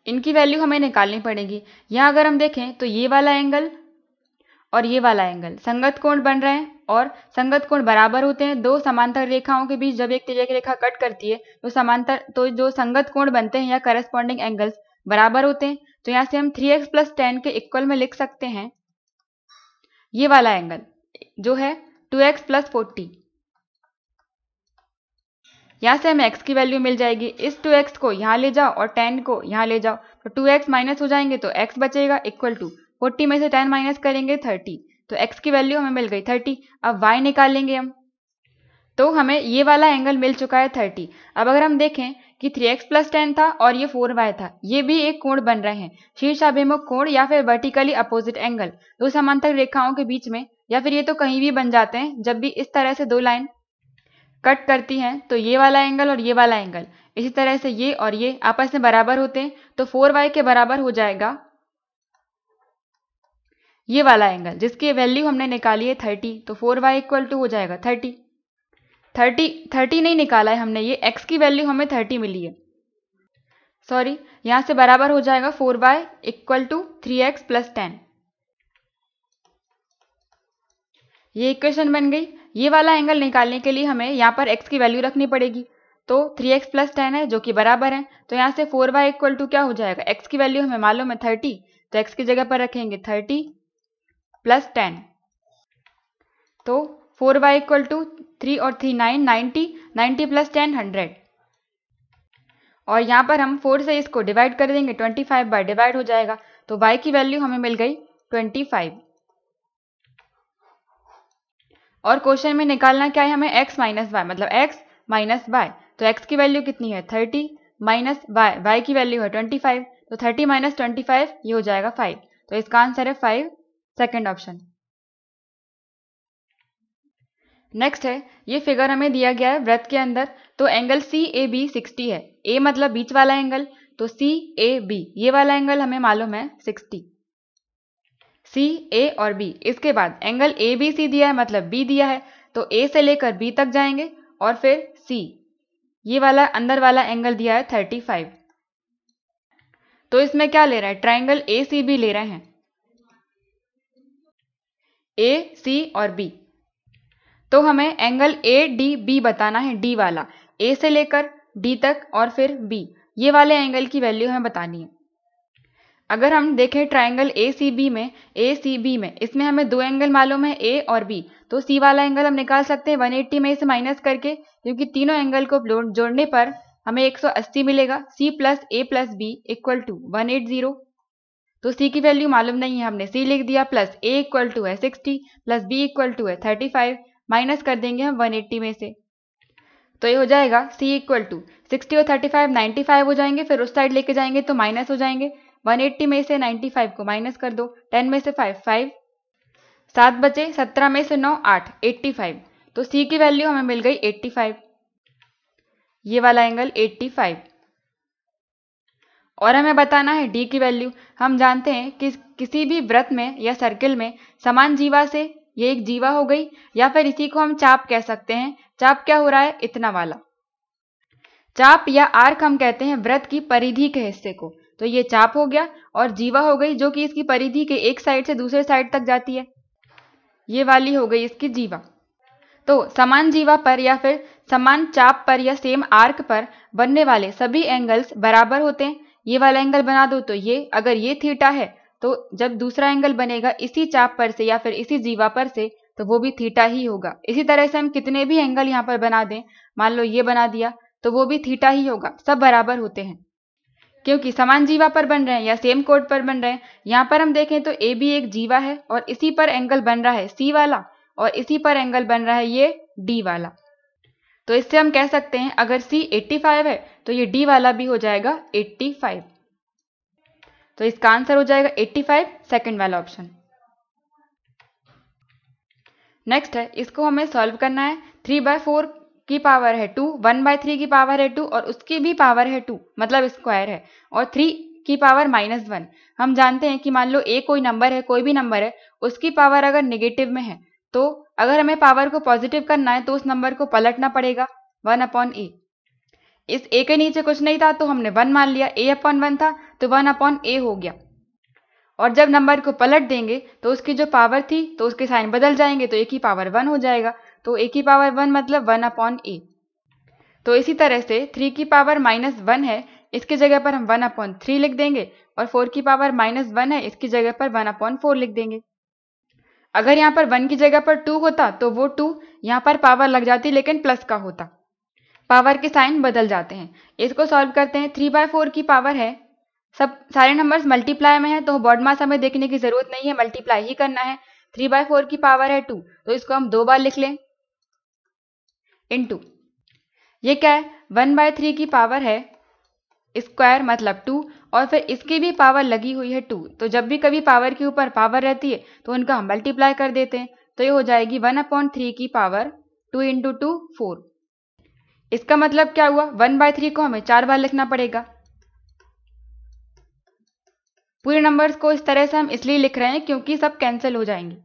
इनकी वैल्यू हमें निकालनी पड़ेगी। यहाँ अगर हम देखें तो ये वाला एंगल और ये वाला एंगल संगत कोण बन रहे हैं, और संगत कोण बराबर होते हैं। दो समांतर रेखाओं के बीच जब एक तिर्यक रेखा कट करती है तो जो संगत कोण बनते हैं या करस्पॉन्डिंग एंगल्स बराबर होते हैं। तो यहाँ से हम 3x प्लस 10 के इक्वल में लिख सकते हैं ये वाला एंगल जो है 2x प्लस 40। यहाँ से हमें x की वैल्यू मिल जाएगी। इस 2x को यहाँ ले जाओ और 10 को यहाँ ले जाओ, तो 2x माइनस हो जाएंगे तो x बचेगा इक्वल टू 40 में से 10 माइनस करेंगे 30, तो x की वैल्यू हमें मिल गई 30। अब y निकालेंगे हम, तो हमें ये वाला एंगल मिल चुका है 30। अब अगर हम देखें कि 3x प्लस 10 था और ये 4y था, ये भी एक कोण बन रहे हैं, शीर्षाभिमुख कोण या फिर वर्टिकली अपोजिट एंगल दो समांतर रेखाओं के बीच में, या फिर ये तो कहीं भी बन जाते हैं जब भी इस तरह से दो लाइन कट करती हैं। तो ये वाला एंगल और ये वाला एंगल इसी तरह से ये और ये आपस में बराबर होते हैं, तो 4y के बराबर हो जाएगा ये वाला एंगल जिसकी वैल्यू हमने निकाली है 30। तो 4y इक्वल टू हो जाएगा 30 नहीं निकाला है हमने, ये x की वैल्यू हमें 30 मिली है, सॉरी, यहां से बराबर हो जाएगा 4y equal to 3x plus 10। ये इक्वेशन बन गई। ये वाला एंगल निकालने के लिए हमें यहाँ पर x की वैल्यू रखनी पड़ेगी, तो 3x प्लस 10 है जो कि बराबर है, तो यहाँ से 4y इक्वल टू क्या हो जाएगा, x की वैल्यू हमें मालूम है 30, तो x की जगह पर रखेंगे 30 प्लस 10, तो 4y इक्वल टू 3 और 3 9, 90 प्लस 10 100, और यहाँ पर हम 4 से इसको डिवाइड कर देंगे 25 बाय डिवाइड हो जाएगा, तो y की वैल्यू हमें मिल गई 25। और क्वेश्चन में निकालना क्या है हमें, x माइनस वाई, मतलब x माइनस वाई, तो x की वैल्यू कितनी है 30 माइनस y की वैल्यू है 25, तो 30 माइनस 25 ये हो जाएगा 5, तो इसका आंसर है 5, सेकंड ऑप्शन। नेक्स्ट है, ये फिगर हमें दिया गया है वृत्त के अंदर, तो एंगल CAB 60 है, A मतलब बीच वाला एंगल, तो CAB ये वाला एंगल हमें मालूम है 60, C, A और B। इसके बाद एंगल ABC दिया है, मतलब B दिया है, तो A से लेकर B तक जाएंगे, और फिर C ये वाला अंदर वाला एंगल दिया है 35। तो इसमें क्या ले रहा है, ट्राइंगल ACB ले रहे हैं, A, C और B। तो हमें एंगल ADB बताना है, D वाला, A से लेकर D तक और फिर B, ये वाले एंगल की वैल्यू हमें बतानी है। अगर हम देखें ट्राइंगल ACB में इसमें हमें दो एंगल मालूम है A और B, तो C वाला एंगल हम निकाल सकते हैं 180 में से माइनस करके, क्योंकि तीनों एंगल को जोड़ने पर हमें 180 मिलेगा। C plus A plus B equal to 180, तो C की वैल्यू मालूम नहीं है, हमने C लिख दिया, प्लस A इक्वल टू है 60 प्लस B इक्वल टू है 35, माइनस कर देंगे हम 180 में से, तो ये हो जाएगा C इक्वल टू 60 और 35 95 हो जाएंगे, फिर उस साइड लेके जाएंगे तो माइनस हो जाएंगे, 180 में से 95 को माइनस कर दो, 10 में से 5 7 बचे, 17 में से 9 8 85, तो C की वैल्यू हमें मिल गई 85, ये वाला एंगल 85। और हमें बताना है D की वैल्यू। हम जानते हैं कि किसी भी वृत्त में या सर्किल में समान जीवा से, ये एक जीवा हो गई, या फिर इसी को हम चाप कह सकते हैं। चाप क्या हो रहा है, इतना वाला चाप या आर्क हम कहते हैं वृत्त की परिधि के हिस्से को, तो ये चाप हो गया, और जीवा हो गई जो कि इसकी परिधि के एक साइड से दूसरे साइड तक जाती है, ये वाली हो गई इसकी जीवा। तो समान जीवा पर या फिर समान चाप पर या सेम आर्क पर बनने वाले सभी एंगल्स बराबर होते हैं। ये वाला एंगल बना दो, तो ये अगर ये थीटा है, तो जब दूसरा एंगल बनेगा इसी चाप पर से या फिर इसी जीवा पर से, तो वो भी थीटा ही होगा। इसी तरह से हम कितने भी एंगल यहाँ पर बना दें, मान लो ये बना दिया, तो वो भी थीटा ही होगा, सब बराबर होते हैं क्योंकि समान जीवा पर बन रहे हैं या सेम कोड पर बन रहे हैं। यहाँ पर हम देखें तो AB एक जीवा है और इसी पर एंगल बन रहा है C वाला, और इसी पर एंगल बन रहा है ये D वाला। तो इससे हम कह सकते हैं अगर C 85 है तो ये D वाला भी हो जाएगा 85, तो इसका आंसर हो जाएगा 85, सेकंड वाला ऑप्शन। नेक्स्ट है, इसको हमें सॉल्व करना है। 3/4 की पावर है 2, 1/3 की पावर है 2 और उसकी भी पावर है 2, मतलब स्क्वायर है, और 3 की पावर -1। हम जानते हैं कि मान लो a कोई नंबर है, कोई भी नंबर है, उसकी पावर अगर नेगेटिव में है तो अगर हमें पावर को पॉजिटिव करना है तो उस नंबर को पलटना पड़ेगा 1/a। इस a के नीचे कुछ नहीं था तो हमने 1 मान लिया, a/1 था तो 1/a हो गया। और जब नंबर को पलट देंगे तो उसकी जो पावर थी तो उसके साइन बदल जाएंगे, तो a की पावर 1 हो जाएगा, तो a की पावर 1 मतलब 1/a। तो इसी तरह से 3 की पावर -1 है, इसकी जगह पर हम 1/3 लिख देंगे, और 4 की पावर -1 है, इसकी जगह पर 1/4 लिख देंगे। अगर यहाँ पर 1 की जगह पर 2 होता तो वो 2 यहाँ पर पावर लग जाती लेकिन प्लस का होता, पावर के साइन बदल जाते हैं। इसको सॉल्व करते हैं। 3/4 की पावर है, सब सारे नंबर्स मल्टीप्लाई में है तो बॉड मास हमें देखने की जरूरत नहीं है, मल्टीप्लाई ही करना है। 3/4 की पावर है 2, तो इसको हम 2 बार लिख लें, इनटू ये क्या है 1/3 की पावर है स्क्वायर मतलब 2, और फिर इसकी भी पावर लगी हुई है 2, तो जब भी कभी पावर के ऊपर पावर रहती है तो उनका हम मल्टीप्लाई कर देते हैं, तो ये हो जाएगी 1/3 की पावर 2 × 2 4। इसका मतलब क्या हुआ, 1/3 को हमें 4 बार लिखना पड़ेगा। पूरे नंबर्स को इस तरह से हम इसलिए लिख रहे हैं क्योंकि सब कैंसिल हो जाएंगे।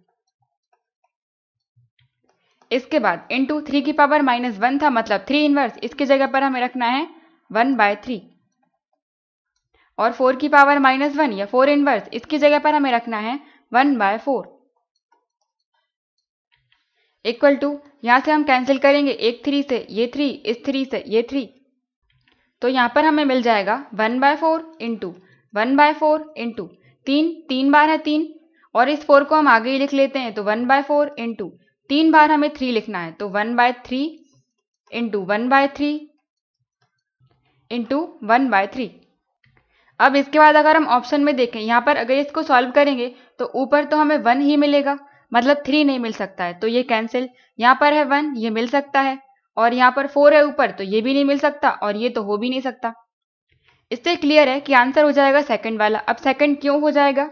इसके बाद इंटू 3 की पावर -1 था मतलब 3 इनवर्स, इसकी जगह पर हमें रखना है 1/3, और 4 की पावर -1 या 4 इनवर्स, इसकी जगह पर हमें रखना है 1/4, इक्वल टू यहां से हम कैंसिल करेंगे, एक 3 से ये 3, इस 3 से ये 3, तो यहां पर हमें मिल जाएगा 1/4 इंटू 1/4 इंटू 3 बार है 3, और इस 4 को हम आगे ही लिख लेते हैं, तो 1/4 इंटू 3 बार हमें 3 लिखना है, तो 1/3 इंटू 1/3 इंटू 1/3। अब इसके बाद अगर हम ऑप्शन में देखें, यहाँ पर अगर इसको सॉल्व करेंगे तो ऊपर तो हमें 1 ही मिलेगा, मतलब 3 नहीं मिल सकता है, तो ये कैंसिल। यहाँ पर है 1, ये मिल सकता है, और यहाँ पर 4 है ऊपर, तो ये भी नहीं मिल सकता, और ये तो हो भी नहीं सकता। इससे क्लियर है कि आंसर हो जाएगा सेकंड वाला। अब सेकंड क्यों हो जाएगा,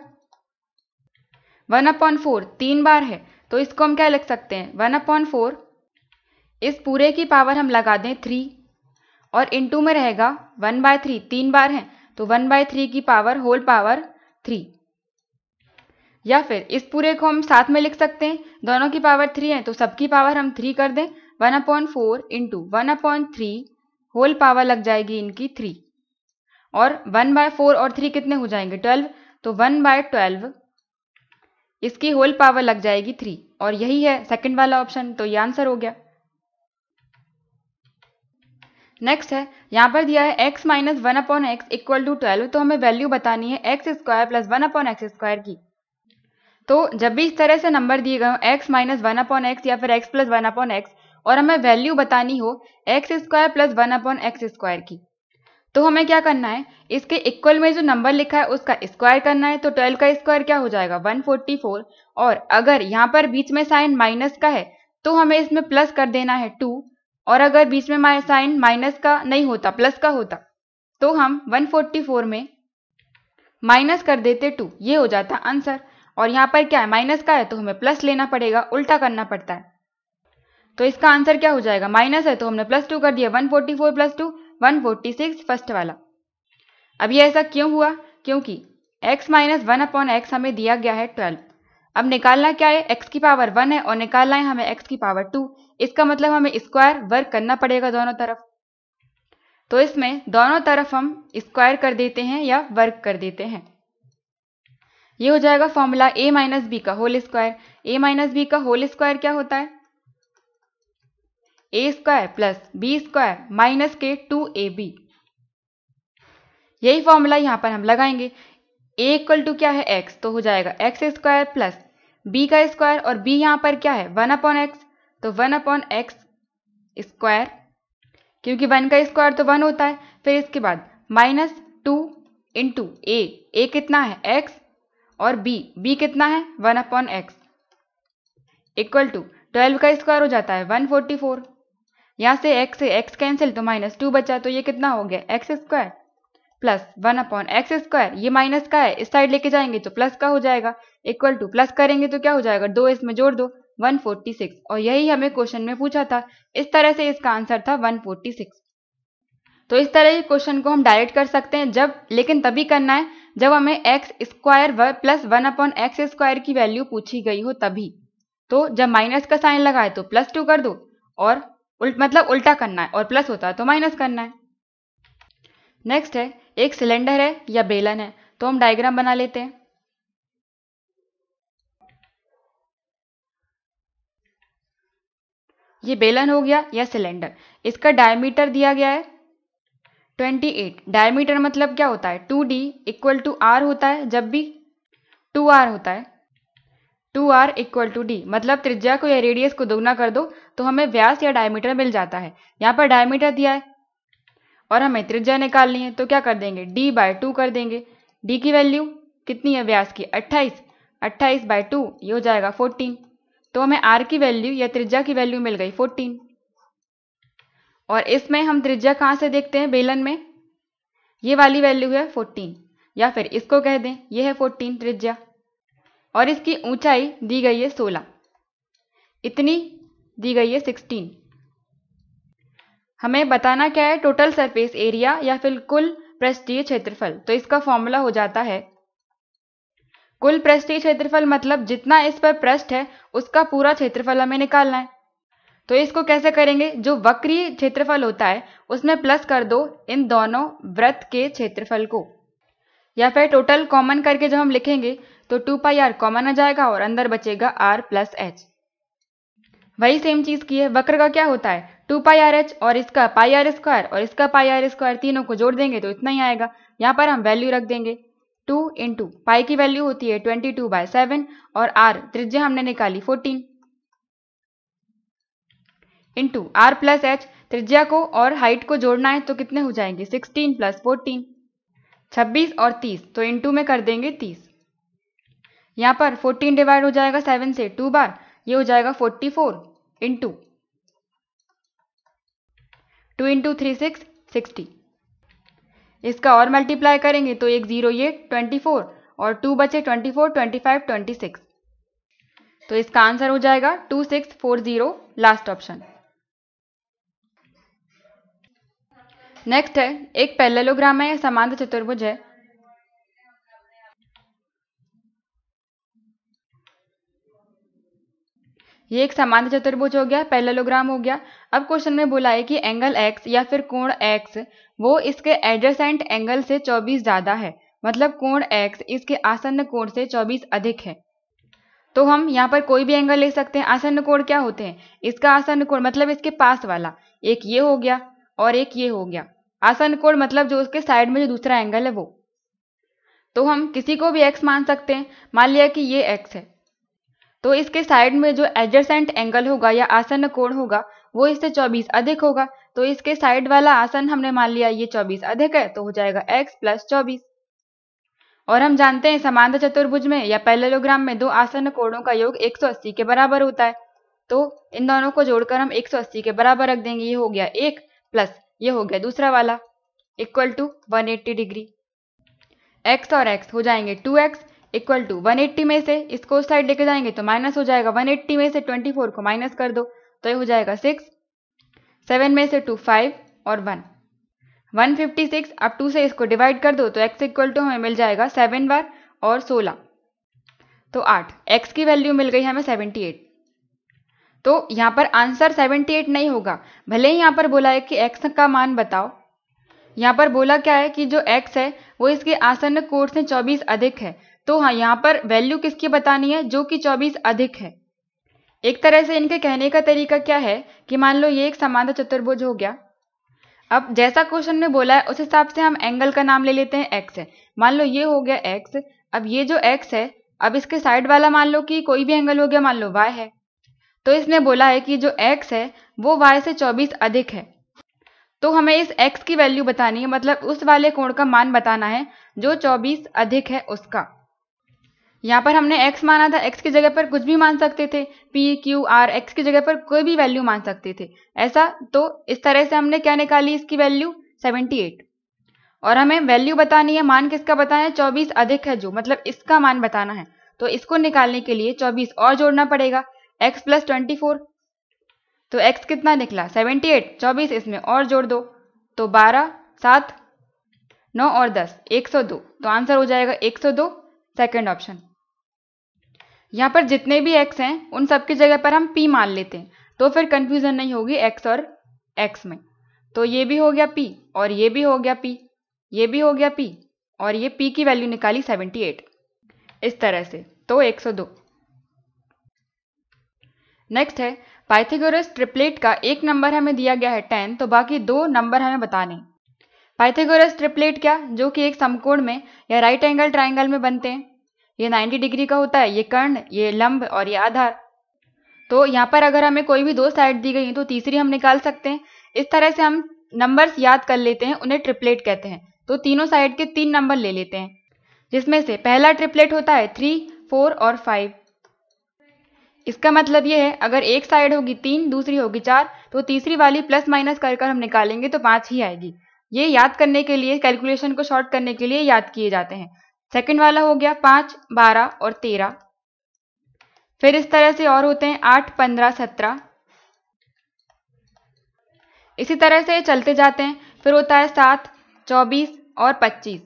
1/4 3 बार है, तो इसको हम क्या लिख सकते हैं, 1/4 इस पूरे की पावर हम लगा दें 3, और इनटू में रहेगा 1/3, 3 बार है तो 1/3 की पावर होल पावर 3, या फिर इस पूरे को हम साथ में लिख सकते हैं, दोनों की पावर 3 है तो सबकी पावर हम 3 कर दें, 1/4 इंटू 1/3 होल पावर लग जाएगी इनकी 3, और 1/4 और 3 कितने हो जाएंगे 12, तो 1/12 इसकी होल पावर लग जाएगी 3, और यही है सेकंड वाला ऑप्शन, तो ये आंसर हो गया। नेक्स्ट है, यहाँ पर दिया है x - 1/x इक्वल टू 12, तो हमें वैल्यू बतानी है x² + 1/x² की। तो जब भी इस तरह से नंबर दिए गए हो x - 1/x या फिर x + 1/x, और हमें वैल्यू बतानी हो x² + 1/x² की, तो हमें क्या करना है, इसके इक्वल में जो नंबर लिखा है उसका स्क्वायर करना है, तो 12 का स्क्वायर क्या हो जाएगा 144, और अगर यहाँ पर बीच में साइन माइनस का है तो हमें इसमें प्लस कर देना है 2, और अगर बीच में साइन माइनस का नहीं होता प्लस का होता तो हम 144 में माइनस कर देते 2, ये हो जाता आंसर। और यहाँ पर क्या है माइनस का है तो हमें प्लस लेना पड़ेगा, उल्टा करना पड़ता है, तो इसका आंसर क्या हो जाएगा, माइनस है तो हमने +2 कर दिया, 144 + 2 146 फर्स्ट वाला। अब ये ऐसा क्यों हुआ, क्योंकि x - 1/x हमें दिया गया है 12, अब निकालना क्या है, x की पावर 1 है और निकालना है हमें x की पावर 2, इसका मतलब हमें स्क्वायर वर्क करना पड़ेगा दोनों तरफ, तो इसमें दोनों तरफ हम स्क्वायर कर देते हैं या वर्क कर देते हैं। ये हो जाएगा फॉर्मूला a - b का होल स्क्वायर। a - b का होल स्क्वायर क्या होता है, a² + b² माइनस के 2ab। यही फॉर्मूला यहां पर हम लगाएंगे। a इक्वल टू क्या है x, तो हो जाएगा x² + b का स्क्वायर, और b यहां पर क्या है 1/x, तो 1/x², क्योंकि 1 का स्क्वायर तो 1 होता है। फिर इसके बाद -2 इंटू a कितना है x, और b कितना है 1/x, इक्वल टू 12 का स्क्वायर हो जाता है 144, यहाँ से x कैंसिल तो -2 बचा, तो ये कितना हो गया x² + 1/x², ये माइनस का है इस साइड लेके जाएंगे तो प्लस का हो जाएगा, इक्वल टू प्लस करेंगे तो क्या हो जाएगा 2 इसमें जोड़ दो 146 और यही हमें क्वेश्चन में पूछा था। इस तरह से इसका आंसर था 146। तो इस तरह के क्वेश्चन को हम डायरेक्ट कर सकते हैं जब, लेकिन तभी करना है जब हमें एक्स स्क्वायर प्लस 1/x² की वैल्यू पूछी गई हो तभी। तो जब माइनस का साइन लगाए तो +2 कर दो और मतलब उल्टा करना है, और प्लस होता है तो माइनस करना है। नेक्स्ट है, एक सिलेंडर है या बेलन है, तो हम डायग्राम बना लेते हैं। ये बेलन हो गया या सिलेंडर। इसका डायमीटर दिया गया है 28। डायमीटर मतलब क्या होता है, 2d = r होता है। जब भी 2r होता है, 2r = d, मतलब त्रिज्या को या रेडियस को दोगुना कर दो तो हमें व्यास या डायमीटर मिल जाता है। यहाँ पर डायमीटर दिया है और हमें त्रिज्या निकालनी है, तो क्या कर देंगे, d/2 कर देंगे। d की वैल्यू कितनी है व्यास की, 28। 28/2 ये हो जाएगा 14। तो हमें r की वैल्यू या त्रिज्या की वैल्यू मिल गई 14। और इसमें हम त्रिज्या कहाँ से देखते हैं, बेलन में ये वाली वैल्यू है 14, या फिर इसको कह दें ये है 14 त्रिज्या। और इसकी ऊंचाई दी गई है 16, इतनी दी गई है 16। हमें बताना क्या है, टोटल सरफेस एरिया या फिर कुल पृष्ठीय क्षेत्रफल। तो इसका फॉर्मूला हो जाता है कुल पृष्ठीय क्षेत्रफल, मतलब जितना इस पर पृष्ठ है उसका पूरा क्षेत्रफल हमें निकालना है। तो इसको कैसे करेंगे, जो वक्रीय क्षेत्रफल होता है उसमें प्लस कर दो इन दोनों वृत्त के क्षेत्रफल को, या फिर टोटल कॉमन करके जब हम लिखेंगे तो 2πr कॉमन आ जाएगा और अंदर बचेगा r + h। वही सेम चीज की है, वक्र का क्या होता है 2πrh और इसका πr² और इसका πr², तीनों को जोड़ देंगे तो इतना ही आएगा। यहाँ पर हम वैल्यू रख देंगे 2 × पाई की वैल्यू होती है 22/7 और r त्रिज्या हमने निकाली 14 × r + h, त्रिज्या को और हाइट को जोड़ना है तो कितने हो जाएंगे 16 + 14, 26 और 30, तो इनटू में कर देंगे 30। यहाँ पर 14 डिवाइड हो जाएगा 7 से 2 बार, ये हो जाएगा 44 × 2 × 3 6 60। इसका और मल्टीप्लाई करेंगे तो 1 0 ये 24 और 2 बचे 24 25 26। तो इसका आंसर हो जाएगा 2640, लास्ट ऑप्शन। नेक्स्ट है, एक पैरेललोग्राम है या समांतर चतुर्भुज है। ये एक समांतर चतुर्भुज हो गया, पैरेललोग्राम हो गया। अब क्वेश्चन में बोला है कि एंगल x या फिर कोण x वो इसके एडजेसेंट एंगल से 24 ज्यादा है, मतलब कोण x इसके आसन्न कोण से 24 अधिक है। तो हम यहाँ पर कोई भी एंगल ले सकते हैं। आसन्न कोण क्या होते हैं, इसका आसन्न कोण मतलब इसके पास वाला, एक ये हो गया और एक ये हो गया। आसन्न कोण मतलब जो उसके साइड में जो दूसरा एंगल है वो। तो हम किसी को भी x मान सकते हैं। मान लिया कि ये x है, तो इसके साइड में जो एडजेसेंट एंगल होगा या आसन्न कोण होगा वो इससे 24 अधिक होगा। तो इसके साइड वाला आसन्न हमने मान लिया ये 24 अधिक है, तो हो जाएगा x + 24। और हम जानते हैं समांतर चतुर्भुज में या पैरेललोग्राम में दो आसन्न कोणों का योग 180 के बराबर होता है। तो इन दोनों को जोड़कर हम 180 के बराबर रख देंगे। ये हो गया एक प्लस ये हो गया दूसरा वाला = 180 डिग्री। x और x हो जाएंगे 2x = 180 में से इसको उस साइड लेके जाएंगे तो माइनस हो जाएगा। 180 में से 24 को माइनस कर दो तो ये हो जाएगा 6, 7 में से 2 5 और 1 156। अब 2 से इसको डिवाइड कर दो तो x = हमें मिल जाएगा 7 बार और 16 तो 8। x की वैल्यू मिल गई हमें 78। तो यहाँ पर आंसर 78 नहीं होगा, भले ही यहाँ पर बोला है कि x का मान बताओ। यहाँ पर बोला क्या है कि जो x है वो इसके आसन्न कोण से 24 अधिक है। तो हाँ, यहाँ पर वैल्यू किसकी बतानी है, जो कि 24 अधिक है। एक तरह से इनके कहने का तरीका क्या है कि मान लो ये एक समांतर चतुर्भुज हो गया। अब जैसा क्वेश्चन में बोला है उस हिसाब से हम एंगल का नाम ले लेते हैं। x है, मान लो ये हो गया x। अब ये जो x है, अब इसके साइड वाला मान लो कि कोई भी एंगल हो गया, मान लो y है। तो इसने बोला है कि जो x है वो y से 24 अधिक है। तो हमें इस x की वैल्यू बतानी है, मतलब उस वाले कोण का मान बताना है जो 24 अधिक है उसका। यहाँ पर हमने x माना था, x की जगह पर कुछ भी मान सकते थे, p q r, x की जगह पर कोई भी वैल्यू मान सकते थे ऐसा। तो इस तरह से हमने क्या निकाली, इसकी वैल्यू 78। और हमें वैल्यू बतानी है, मान किसका बताना है, 24 अधिक है जो, मतलब इसका मान बताना है। तो इसको निकालने के लिए 24 और जोड़ना पड़ेगा। x प्लस 24, तो x कितना निकला 78, 24 इसमें और जोड़ दो तो 12, 7, 9 और 10 102, तो आंसर हो जाएगा 102, सेकंड ऑप्शन। यहाँ पर जितने भी x हैं उन सब की जगह पर हम p मान लेते हैं, तो फिर कंफ्यूजन नहीं होगी x और x में। तो ये भी हो गया p और ये भी हो गया p, ये भी हो गया p और ये p की वैल्यू निकाली 78, इस तरह से, तो 102। नेक्स्ट है पाइथागोरस ट्रिपलेट का एक नंबर हमें दिया गया है 10, तो बाकी दो नंबर हमें बताने। पाइथागोरस ट्रिपलेट क्या, जो कि एक समकोण में या राइट एंगल ट्राइंगल में बनते हैं। ये 90 डिग्री का होता है, ये कर्ण, ये लंब और ये आधार। तो यहाँ पर अगर हमें कोई भी दो साइड दी गई तो तीसरी हम निकाल सकते हैं। इस तरह से हम नंबर्स याद कर लेते हैं, उन्हें ट्रिपलेट कहते हैं। तो तीनों साइड के 3 नंबर ले लेते हैं, जिसमें से पहला ट्रिपलेट होता है 3, 4 और 5। इसका मतलब ये है अगर एक साइड होगी 3, दूसरी होगी 4, तो तीसरी वाली प्लस माइनस कर हम निकालेंगे तो 5 ही आएगी। ये याद करने के लिए, कैलकुलेशन को शॉर्ट करने के लिए याद किए जाते हैं। सेकंड वाला हो गया 5, 12 और 13। फिर इस तरह से और होते हैं 8, 15, 17, इसी तरह से चलते जाते हैं। फिर होता है 7, 24 और 25।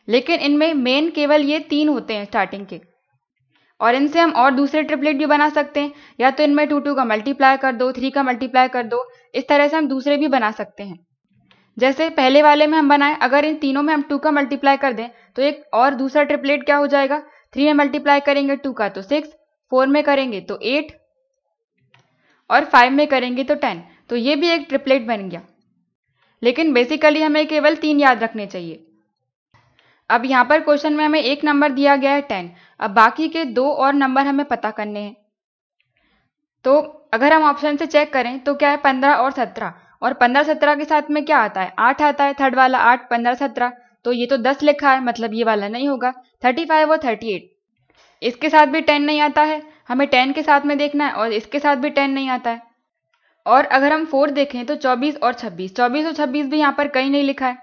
लेकिन इनमें मेन केवल ये 3 होते हैं स्टार्टिंग के, और इनसे हम और दूसरे ट्रिपलेट भी बना सकते हैं। या तो इनमें 2 का मल्टीप्लाई कर दो, 3 का मल्टीप्लाई कर दो, इस तरह से हम दूसरे भी बना सकते हैं। जैसे पहले वाले में हम बनाए, अगर इन तीनों में हम 2 का मल्टीप्लाई कर दें तो एक और दूसरा ट्रिपलेट क्या हो जाएगा, 3 में मल्टीप्लाई करेंगे 2 का तो 6, 4 में करेंगे तो 8 और 5 में करेंगे तो 10, तो ये भी एक ट्रिपलेट बन गया। लेकिन बेसिकली हमें केवल 3 याद रखने चाहिए। अब यहाँ पर क्वेश्चन में हमें एक नंबर दिया गया है 10, अब बाकी के 2 और नंबर हमें पता करने हैं। तो अगर हम ऑप्शन से चेक करें तो क्या है 15 और 17, और 15, 17 के साथ में क्या आता है 8 आता है, थर्ड वाला 8, 15, 17, तो ये तो 10 लिखा है, मतलब ये वाला नहीं होगा। 35 और 38, इसके साथ भी 10 नहीं आता है, हमें 10 के साथ में देखना है, और इसके साथ भी 10 नहीं आता है। और अगर हम 4 देखें तो 24 और 26, 24 और 26 भी यहाँ पर कहीं नहीं लिखा है।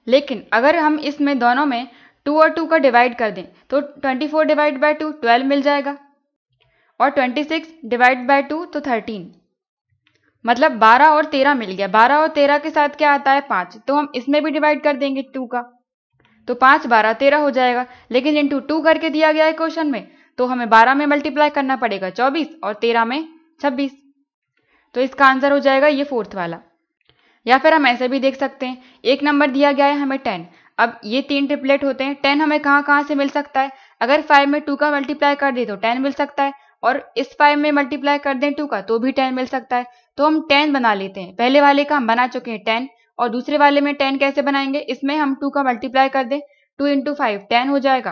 लेकिन अगर हम इसमें दोनों में 2 और 2 का डिवाइड कर दें तो 24 डिवाइड बाय 2 12 मिल जाएगा, और 26 डिवाइड बाय 2 तो 13, मतलब 12 और 13 मिल गया। 12 और 13 के साथ क्या आता है 5, तो हम इसमें भी डिवाइड कर देंगे 2 का, तो 5, 12, 13 हो जाएगा। लेकिन इंटू 2 करके दिया गया है क्वेश्चन में, तो हमें 12 में मल्टीप्लाई करना पड़ेगा 24 और 13 में 26, तो इसका आंसर हो जाएगा ये फोर्थ वाला। या फिर हम ऐसे भी देख सकते हैं, एक नंबर दिया गया है हमें 10, अब ये 3 ट्रिपलेट होते हैं। 10 हमें कहाँ कहाँ से मिल सकता है, अगर 5 में 2 का मल्टीप्लाई कर दे तो 10 मिल सकता है, और इस 5 में मल्टीप्लाई कर दें 2 का तो भी 10 मिल सकता है। तो हम 10 बना लेते हैं। पहले वाले का हम बना चुके हैं 10, और दूसरे वाले में 10 कैसे बनाएंगे, इसमें हम 2 का मल्टीप्लाई कर दें, 2 इंटू 5 10 हो जाएगा,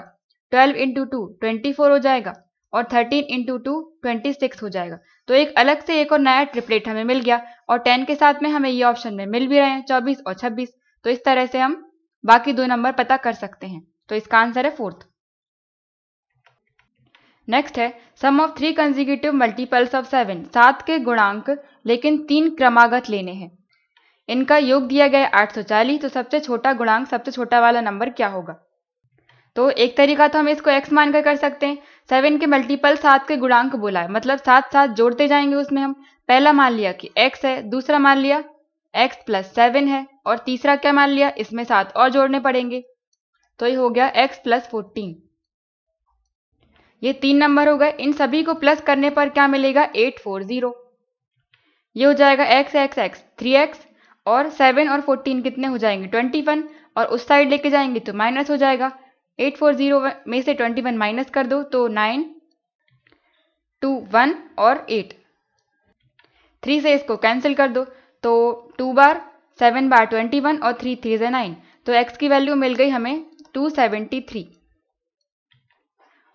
12 इंटू 2 24 हो जाएगा, और 13 इंटू 2 26 हो जाएगा। तो एक अलग से एक और नया ट्रिपलेट हमें मिल गया, और 10 के साथ में हमें ये ऑप्शन में मिल भी रहे हैं 24 और 26। तो इस तरह से हम बाकी 2 नंबर पता कर सकते हैं। तो इसका आंसर है फोर्थ। नेक्स्ट है सम ऑफ 3 कंसेक्यूटिव मल्टीपल्स ऑफ 7, 7 के गुणांक लेकिन 3 क्रमागत लेने हैं। इनका योग दिया गया है 840, तो सबसे छोटा गुणांक, सबसे छोटा वाला नंबर क्या होगा। तो एक तरीका तो हम इसको x मानकर कर सकते हैं। 7 के मल्टीपल 7 के गुणांक बोला है, मतलब 7 7 जोड़ते जाएंगे। उसमें हम पहला मान लिया कि x है, दूसरा मान लिया x प्लस 7 है, और तीसरा क्या मान लिया, इसमें 7 और जोड़ने पड़ेंगे, तो ये हो गया x प्लस 14। ये 3 नंबर हो गए। इन सभी को प्लस करने पर क्या मिलेगा 840। ये हो जाएगा x x x 3x, और 7 और 14 कितने हो जाएंगे 21, और उस साइड लेके जाएंगे तो माइनस हो जाएगा। 840 में से 21 माइनस कर दो तो 9, 2, 1 और 8, 3 से इसको कैंसिल कर दो तो 2 बार 7 बार 21 और 3 3 से 9, तो x की वैल्यू मिल गई हमें 273।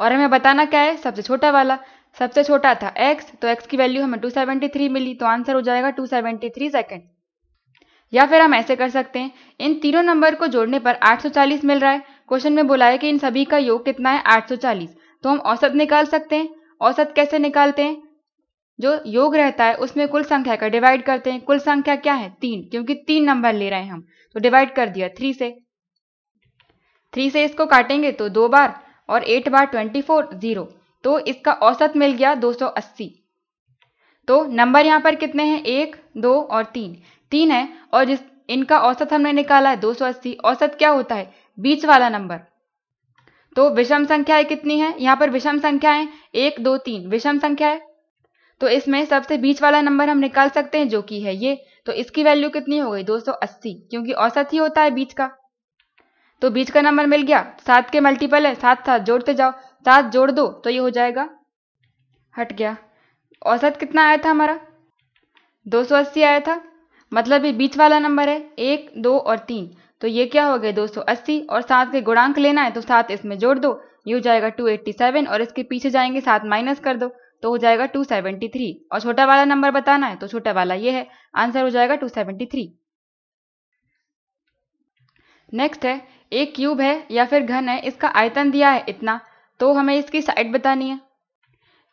और हमें बताना क्या है, सबसे छोटा वाला। सबसे छोटा था x, तो x की वैल्यू हमें 273 मिली, तो आंसर हो जाएगा 273 सेकेंड। या फिर हम ऐसे कर सकते हैं, इन तीनों नंबर को जोड़ने पर 840 मिल रहा है। क्वेश्चन में बोला है कि इन सभी का योग कितना है 840, तो हम औसत निकाल सकते हैं। औसत कैसे निकालते हैं, जो योग रहता है उसमें कुल संख्या का डिवाइड करते हैं। कुल संख्या क्या है 3, क्योंकि 3 नंबर ले रहे हैं हम, तो डिवाइड कर दिया 3 से। 3 से इसको काटेंगे तो 2 बार, और 8 बार 24 0, तो इसका औसत मिल गया 280। तो नंबर यहाँ पर कितने हैं, 1, 2 और 3 है, और जिस इनका औसत हमने निकाला है 280। औसत क्या होता है, बीच वाला नंबर। तो विषम संख्याएं कितनी है, यहाँ पर विषम संख्याएं 1, 2, 3 विषम संख्या है, तो इसमें सबसे बीच वाला नंबर हम निकाल सकते हैं जो कि है ये। तो इसकी वैल्यू कितनी हो गई, 280, क्योंकि औसत ही होता है बीच का। तो बीच का नंबर मिल गया, 7 के मल्टीपल है, 7 7 जोड़ते जाओ, 7 जोड़ दो तो ये हो जाएगा, हट गया। औसत कितना आया था हमारा, 280 आया था, मतलब ये बीच वाला नंबर है 1, 2 और 3। तो ये क्या हो गया, 280, और 7 के गुणांक लेना है तो 7 इसमें जोड़ दो, ये हो जाएगा 287, और इसके पीछे जाएंगे 7 माइनस कर दो तो हो जाएगा 273, और छोटा वाला नंबर बताना है तो छोटा वाला ये है, आंसर हो जाएगा 273। नेक्स्ट है, एक क्यूब है या फिर घन है, इसका आयतन दिया है इतना, तो हमें इसकी साइड बतानी है।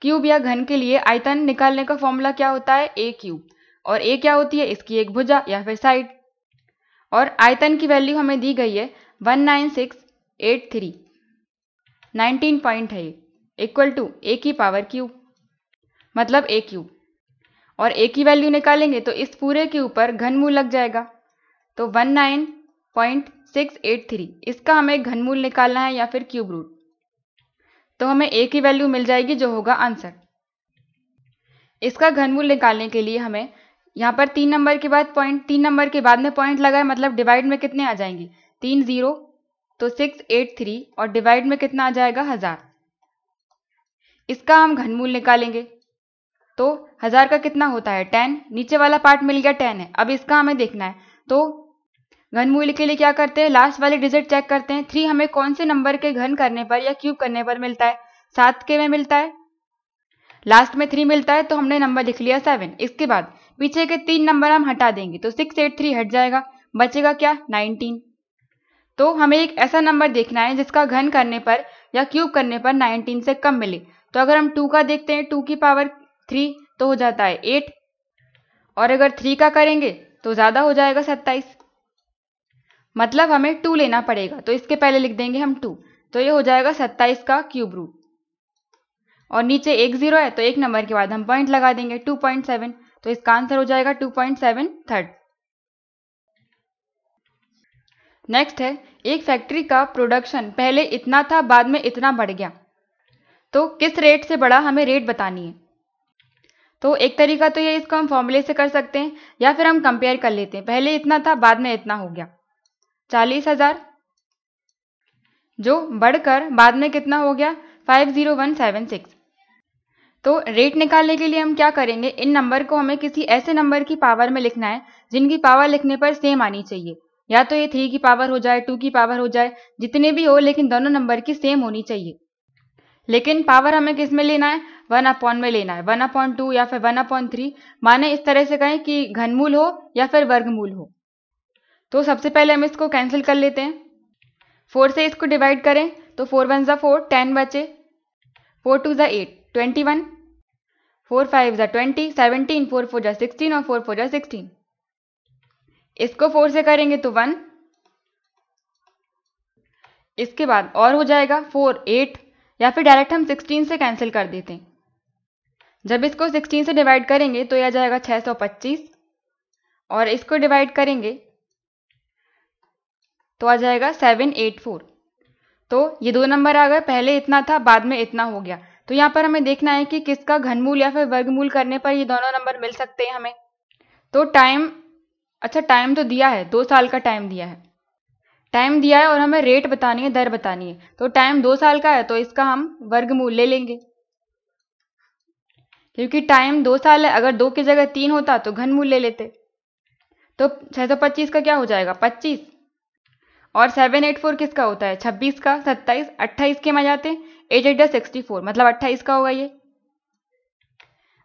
क्यूब या घन के लिए आयतन निकालने का फॉर्मूला क्या होता है, ए क्यूब, और ए क्या होती है, इसकी एक भुजा या फिर साइड। और आयतन की वैल्यू हमें दी गई है 19683, 19 पॉइंट है, इक्वल टू ए की पावर क्यूब, मतलब ए क्यूब। और ए की वैल्यू निकालेंगे तो इस पूरे के ऊपर घनमूल लग जाएगा, तो 19.683, इसका हमें घनमूल निकालना है या फिर क्यूब रूट, तो हमें ए की वैल्यू मिल जाएगी जो होगा आंसर। इसका घनमूल निकालने के लिए हमें यहाँ पर 3 नंबर के बाद पॉइंट, 3 नंबर के बाद में पॉइंट लगाए, मतलब डिवाइड में कितने आ जाएंगे, 3 0, तो 683, और डिवाइड में कितना आ जाएगा 1000। इसका हम घनमूल निकालेंगे तो 1000 का कितना होता है 10, नीचे वाला पार्ट मिल गया 10 है, अब इसका हमें देखना है। तो घनमूल के लिए क्या करते हैं, लास्ट वाले डिजिट चेक करते हैं। 3 हमें कौन से नंबर के घन करने पर या क्यूब करने पर मिलता है, 7 के में मिलता है, लास्ट में 3 मिलता है, तो हमने नंबर लिख लिया 7। इसके बाद पीछे के 3 नंबर हम हटा देंगे तो 683 हट जाएगा, बचेगा क्या 19। तो हमें एक ऐसा नंबर देखना है जिसका घन करने पर या क्यूब करने पर 19 से कम मिले। तो अगर हम 2 का देखते हैं, 2 की पावर 3 तो हो जाता है 8, और अगर 3 का करेंगे तो ज़्यादा हो जाएगा 27, मतलब हमें 2 लेना पड़ेगा, तो इसके पहले लिख देंगे हम 2, तो ये हो जाएगा 27 का क्यूब रूट। और नीचे एक 0 है तो एक नंबर के बाद हम पॉइंट लगा देंगे 2.7, तो इसका आंसर हो जाएगा 2.73। नेक्स्ट है, एक फैक्ट्री का प्रोडक्शन पहले इतना था, बाद में इतना बढ़ गया, तो किस रेट से बढ़ा, हमें रेट बतानी है। तो एक तरीका तो ये, इसको हम फॉर्मूले से कर सकते हैं, या फिर हम कंपेयर कर लेते हैं, पहले इतना था बाद में इतना हो गया, 40,000, जो बढ़कर बाद में कितना हो गया 50176। तो रेट निकालने के लिए हम क्या करेंगे, इन नंबर को हमें किसी ऐसे नंबर की पावर में लिखना है जिनकी पावर लिखने पर सेम आनी चाहिए, या तो ये 3 की पावर हो जाए, 2 की पावर हो जाए, जितने भी हो, लेकिन दोनों नंबर की सेम होनी चाहिए। लेकिन पावर हमें किस में लेना है, 1/, में लेना है, 1/2 या फिर 1/3, माने इस तरह से कहें कि घनमूल हो या फिर वर्गमूल हो। तो सबसे पहले हम इसको कैंसिल कर लेते हैं, 4 से इसको डिवाइड करें तो 4 1 ज़ा 4, 10 बचे, 4 2 ज़ा 8, 21, 4 5 ज़ा 20, 17, 4 4 ज़ा 16, और 4 4 ज़ा 16। इसको 4 से करेंगे तो 1, इसके बाद और हो जाएगा 4 8, या फिर डायरेक्ट हम 16 से कैंसिल कर देते हैं। जब इसको 16 से डिवाइड करेंगे तो यह आ जाएगा 625, और इसको डिवाइड करेंगे तो आ जाएगा 784। तो ये 2 नंबर आ गए, पहले इतना था बाद में इतना हो गया। तो यहाँ पर हमें देखना है कि किसका घनमूल या फिर वर्गमूल करने पर ये दोनों नंबर मिल सकते हैं हमें। तो टाइम, अच्छा टाइम तो दिया है, 2 साल का टाइम दिया है, टाइम दिया है और हमें रेट बतानी है, दर बतानी है। तो टाइम 2 साल का है तो इसका हम वर्गमूल ले लेंगे, क्योंकि टाइम 2 साल है, अगर 2 की जगह 3 होता तो घनमूल ले लेते। तो 625 का क्या हो जाएगा 25, और 784 किसका होता है 26 का, 27, 28 के में जाते, 8 8 64, मतलब 28 का होगा ये।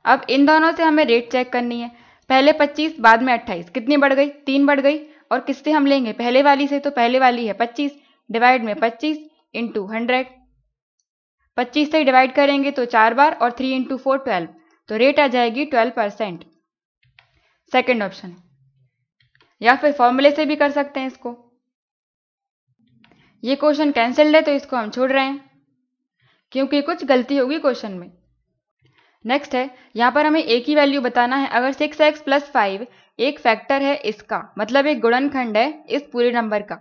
अब इन दोनों से हमें रेट चेक करनी है, पहले 25 बाद में 28, कितनी बढ़ गई 3 बढ़ गई, और किससे हम लेंगे पहले वाली से, तो पहले वाली है 25, डिवाइड में 25 इंटू 100, 25 से डिवाइड करेंगे तो 4 बार, और 3 इंटू 4 12, तो रेट आ जाएगी 12%। सेकेंड ऑप्शन, या फिर फॉर्मूले से भी कर सकते हैं इसको। ये क्वेश्चन कैंसिल्ड है तो इसको हम छोड़ रहे हैं, क्योंकि कुछ गलती होगी क्वेश्चन में। नेक्स्ट है, यहाँ पर हमें a की वैल्यू बताना है। अगर 6x + 5 एक फैक्टर है इसका, मतलब एक गुणनखंड है इस पूरे नंबर का,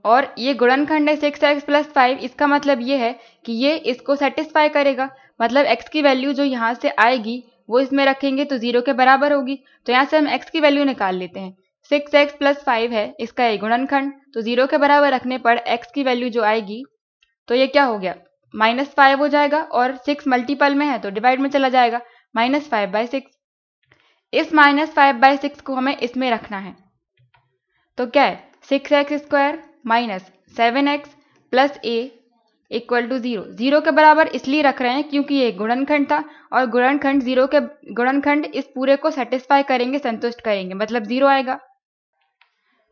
और ये गुणनखंड है 6x + 5, इसका मतलब ये है कि ये इसको सेटिस्फाई करेगा। मतलब x की वैल्यू जो यहाँ से आएगी वो इसमें रखेंगे तो 0 के बराबर होगी। तो यहाँ से हम x की वैल्यू निकाल लेते हैं। 6x + 5 है इसका ये गुणनखंड, तो 0 के बराबर रखने पर x की वैल्यू जो आएगी तो ये क्या हो गया, -5 हो जाएगा, और 6 मल्टीपल में है तो डिवाइड में चला जाएगा, -5/6। इस -5/6 को हमें इसमें रखना है। तो क्या है, 6x² - 7x + a = 0। 0 के बराबर इसलिए रख रहे हैं क्योंकि ये गुणनखंड था, और गुणनखंड इस पूरे को सेटिस्फाई करेंगे, संतुष्ट करेंगे, मतलब 0 आएगा।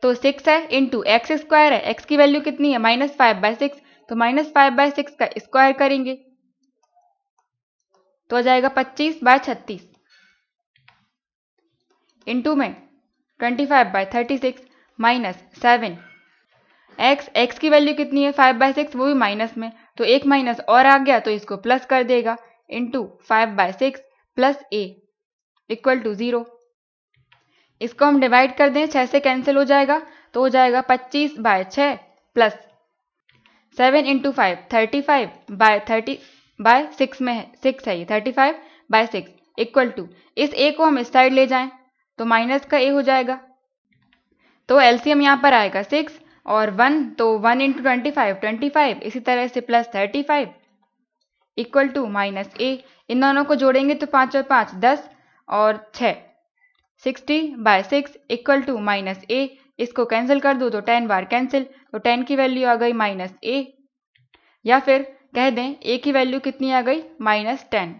तो 6 है इंटू x² है, x की वैल्यू कितनी है, -5/6, तो -5/6 का स्क्वायर करेंगे तो आ जाएगा 25/36, इंटू में 25/36 -7। x की वैल्यू कितनी है, 5/6, वो भी माइनस में, तो एक माइनस और आ गया तो इसको प्लस कर देगा, इंटू 5/6 + a = 0। इसको हम डिवाइड कर दें, 6 से कैंसिल हो जाएगा तो हो जाएगा 25/6 + 7 × 5 35/6 में है, 6 है ये, 35/6 = इस a को हम इस साइड ले जाएं तो माइनस का a हो जाएगा। तो एलसीएम यहाँ पर आएगा 6 और 1, तो 1 × 25, इसी तरह से +35 = -a। इन दोनों को जोड़ेंगे तो 5 और 5 10 और 6 60/6 = -a। इसको कैंसिल कर दो तो 10 बार कैंसिल, तो 10 की वैल्यू आ गई -a, या फिर कह दें a की वैल्यू कितनी आ गई, -10,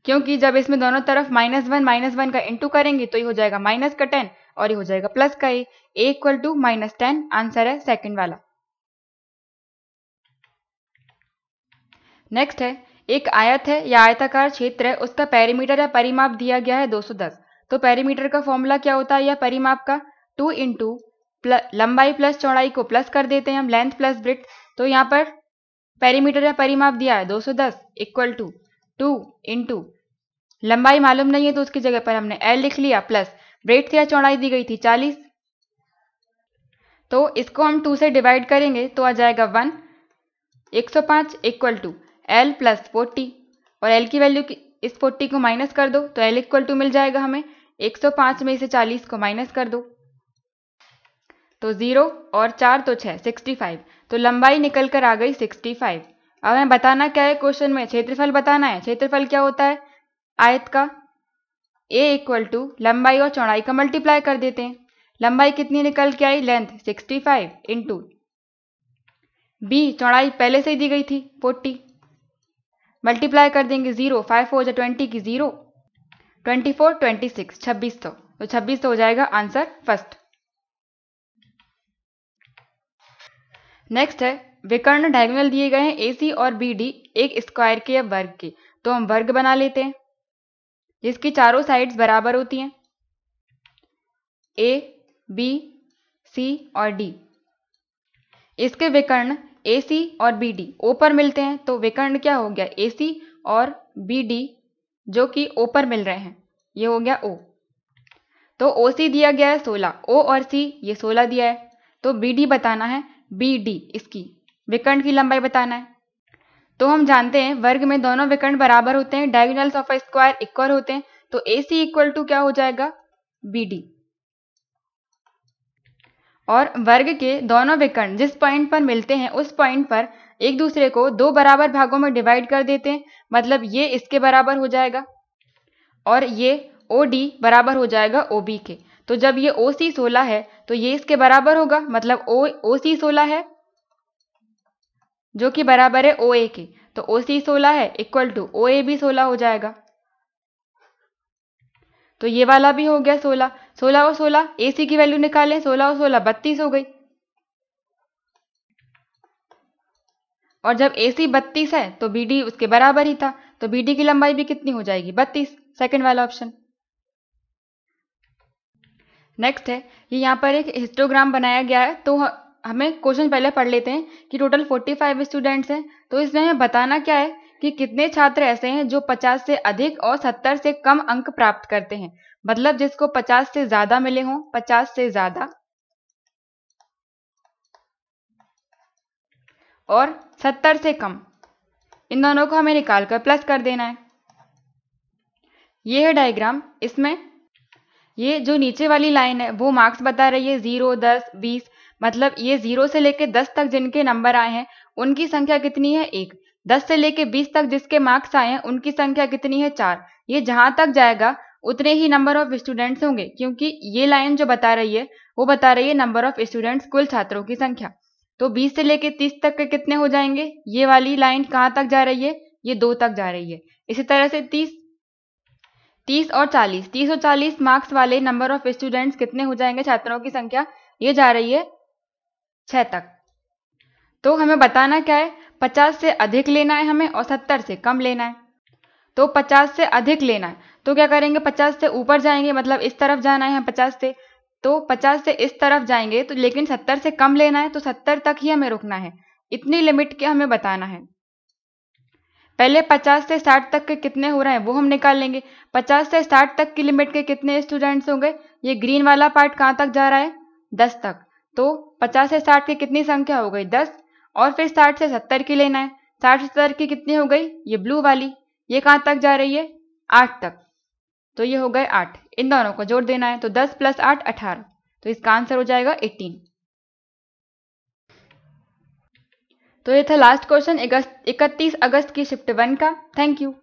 क्योंकि जब इसमें दोनों तरफ -1 का इंटू करेंगे तो ये हो जाएगा -10 और ये हो जाएगा प्लस का a = -10। आंसर है सेकंड वाला। नेक्स्ट है, एक आयत है या आयताकार क्षेत्र है, उसका पेरीमीटर या परिमाप दिया गया है 210। तो पेरीमीटर का फॉर्मूला क्या होता है या परिमाप का, 2 × लंबाई प्लस चौड़ाई को प्लस कर देते हैं हम, लेंथ प्लस ब्रेड्थ। तो यहाँ पर पेरीमीटर या परिमाप दिया है 210 = 2 × लंबाई मालूम नहीं है तो उसकी जगह पर हमने l लिख लिया, प्लस ब्रेड्थ या चौड़ाई दी गई थी 40, तो इसको हम 2 से डिवाइड करेंगे तो आ जाएगा 1, 105 = l + 40, और l की वैल्यू इस 40 को माइनस कर दो तो l = मिल जाएगा हमें 105 में से 40 को माइनस कर दो तो 0 और 4 तो 6, 65। तो लंबाई निकल कर आ गई 65। अब हमें बताना क्या है, क्वेश्चन में क्षेत्रफल बताना है। क्षेत्रफल क्या होता है आयत का, a = लंबाई और चौड़ाई का मल्टीप्लाई कर देते हैं। लंबाई कितनी निकल के आई, लेंथ 65 इंटू b चौड़ाई पहले से ही दी गई थी 40, मल्टीप्लाई कर देंगे 0, 5 4 = 20 की 0, 24 26 2600, तो 2600 हो जाएगा आंसर फर्स्ट। नेक्स्ट है, विकर्ण डायगोनल दिए गए हैं AC और BD एक स्क्वायर के या वर्ग के, तो हम वर्ग बना लेते हैं जिसकी चारों साइड्स बराबर होती हैं, A B C और D। इसके विकर्ण AC और BD O पर मिलते हैं, तो विकर्ण क्या हो गया AC और BD जो कि O पर मिल रहे हैं, ये हो गया O। तो OC दिया गया है 16, O और C ये 16 दिया है, तो BD बताना है, BD इसकी विकर्ण की लंबाई बताना है। तो हम जानते हैं वर्ग में दोनों विकर्ण बराबर होते हैं, diagonals of a square equal होते हैं, तो AC = क्या हो जाएगा BD, और वर्ग के दोनों विकर्ण जिस पॉइंट पर मिलते हैं उस पॉइंट पर एक दूसरे को दो बराबर भागों में डिवाइड कर देते हैं, मतलब ये इसके बराबर हो जाएगा और ये OD बराबर हो जाएगा OB के। तो जब ये OC 16 है तो ये इसके बराबर होगा, मतलब OC 16 है जो कि बराबर है OA के, तो OC 16 है = OA भी 16 हो जाएगा। तो ये वाला भी हो गया 16, 16 और 16 AC की वैल्यू निकालें, 16 और 16 32 हो गई, और जब AC 32 है तो BD उसके बराबर ही था, तो BD की लंबाई भी कितनी हो जाएगी 32, सेकंड वाला ऑप्शन। नेक्स्ट है, ये यहाँ पर एक हिस्टोग्राम बनाया गया है, तो हमें क्वेश्चन पहले पढ़ लेते हैं कि टोटल 45 स्टूडेंट्स हैं। तो इसमें हमें बताना क्या है कि कितने छात्र ऐसे हैं जो 50 से अधिक और 70 से कम अंक प्राप्त करते हैं, मतलब जिसको 50 से ज्यादा मिले हों, 50 से ज्यादा और 70 से कम, इन दोनों को हमें निकालकर प्लस कर देना है। ये है डायग्राम। इसमें ये जो नीचे वाली लाइन है वो मार्क्स बता रही है 0, 10, 20, मतलब ये 0 से लेके 10 तक जिनके नंबर आए हैं उनकी संख्या कितनी है 1। 10 से लेके 20 तक जिसके मार्क्स आए हैं उनकी संख्या कितनी है 4। ये जहां तक जाएगा उतने ही नंबर ऑफ स्टूडेंट्स होंगे, क्योंकि ये लाइन जो बता रही है वो बता रही है नंबर ऑफ स्टूडेंट्स, कुल छात्रों की संख्या। तो 20 से लेके 30 तक के कितने हो जाएंगे, ये वाली लाइन कहां तक जा रही है, ये 2 तक जा रही है। इसी तरह से 30 और 40 मार्क्स वाले नंबर ऑफ स्टूडेंट्स कितने हो जाएंगे, छात्रों की संख्या, ये जा रही है 6 तक। तो हमें बताना क्या है, 50 से अधिक लेना है हमें और 70 से कम लेना है। तो 50 से अधिक लेना है तो क्या करेंगे, 50 से ऊपर जाएंगे, मतलब इस तरफ जाना है 50 से, तो 50 से इस तरफ जाएंगे तो, लेकिन 70 से कम लेना है तो 70 तक ही हमें रुकना है। इतनी लिमिट के हमें बताना है। पहले 50 से 60 तक के कितने हो रहे हैं वो हम निकाल लेंगे। 50 से 60 तक की लिमिट के कितने स्टूडेंट्स होंगे, ये ग्रीन वाला पार्ट कहां तक जा रहा है, 10 तक। तो 50 से 60 की कितनी संख्या हो गई, 10, और फिर 60 से 70 की लेना है। 60 से 70 की कितनी हो गई, ये ब्लू वाली, ये कहां तक जा रही है, 8 तक। तो ये हो गए 8। इन दोनों को जोड़ देना है तो 10 + 8 18। तो इसका आंसर हो जाएगा 18। तो ये था लास्ट क्वेश्चन 31 अगस्त की शिफ्ट 1 का। Thank you.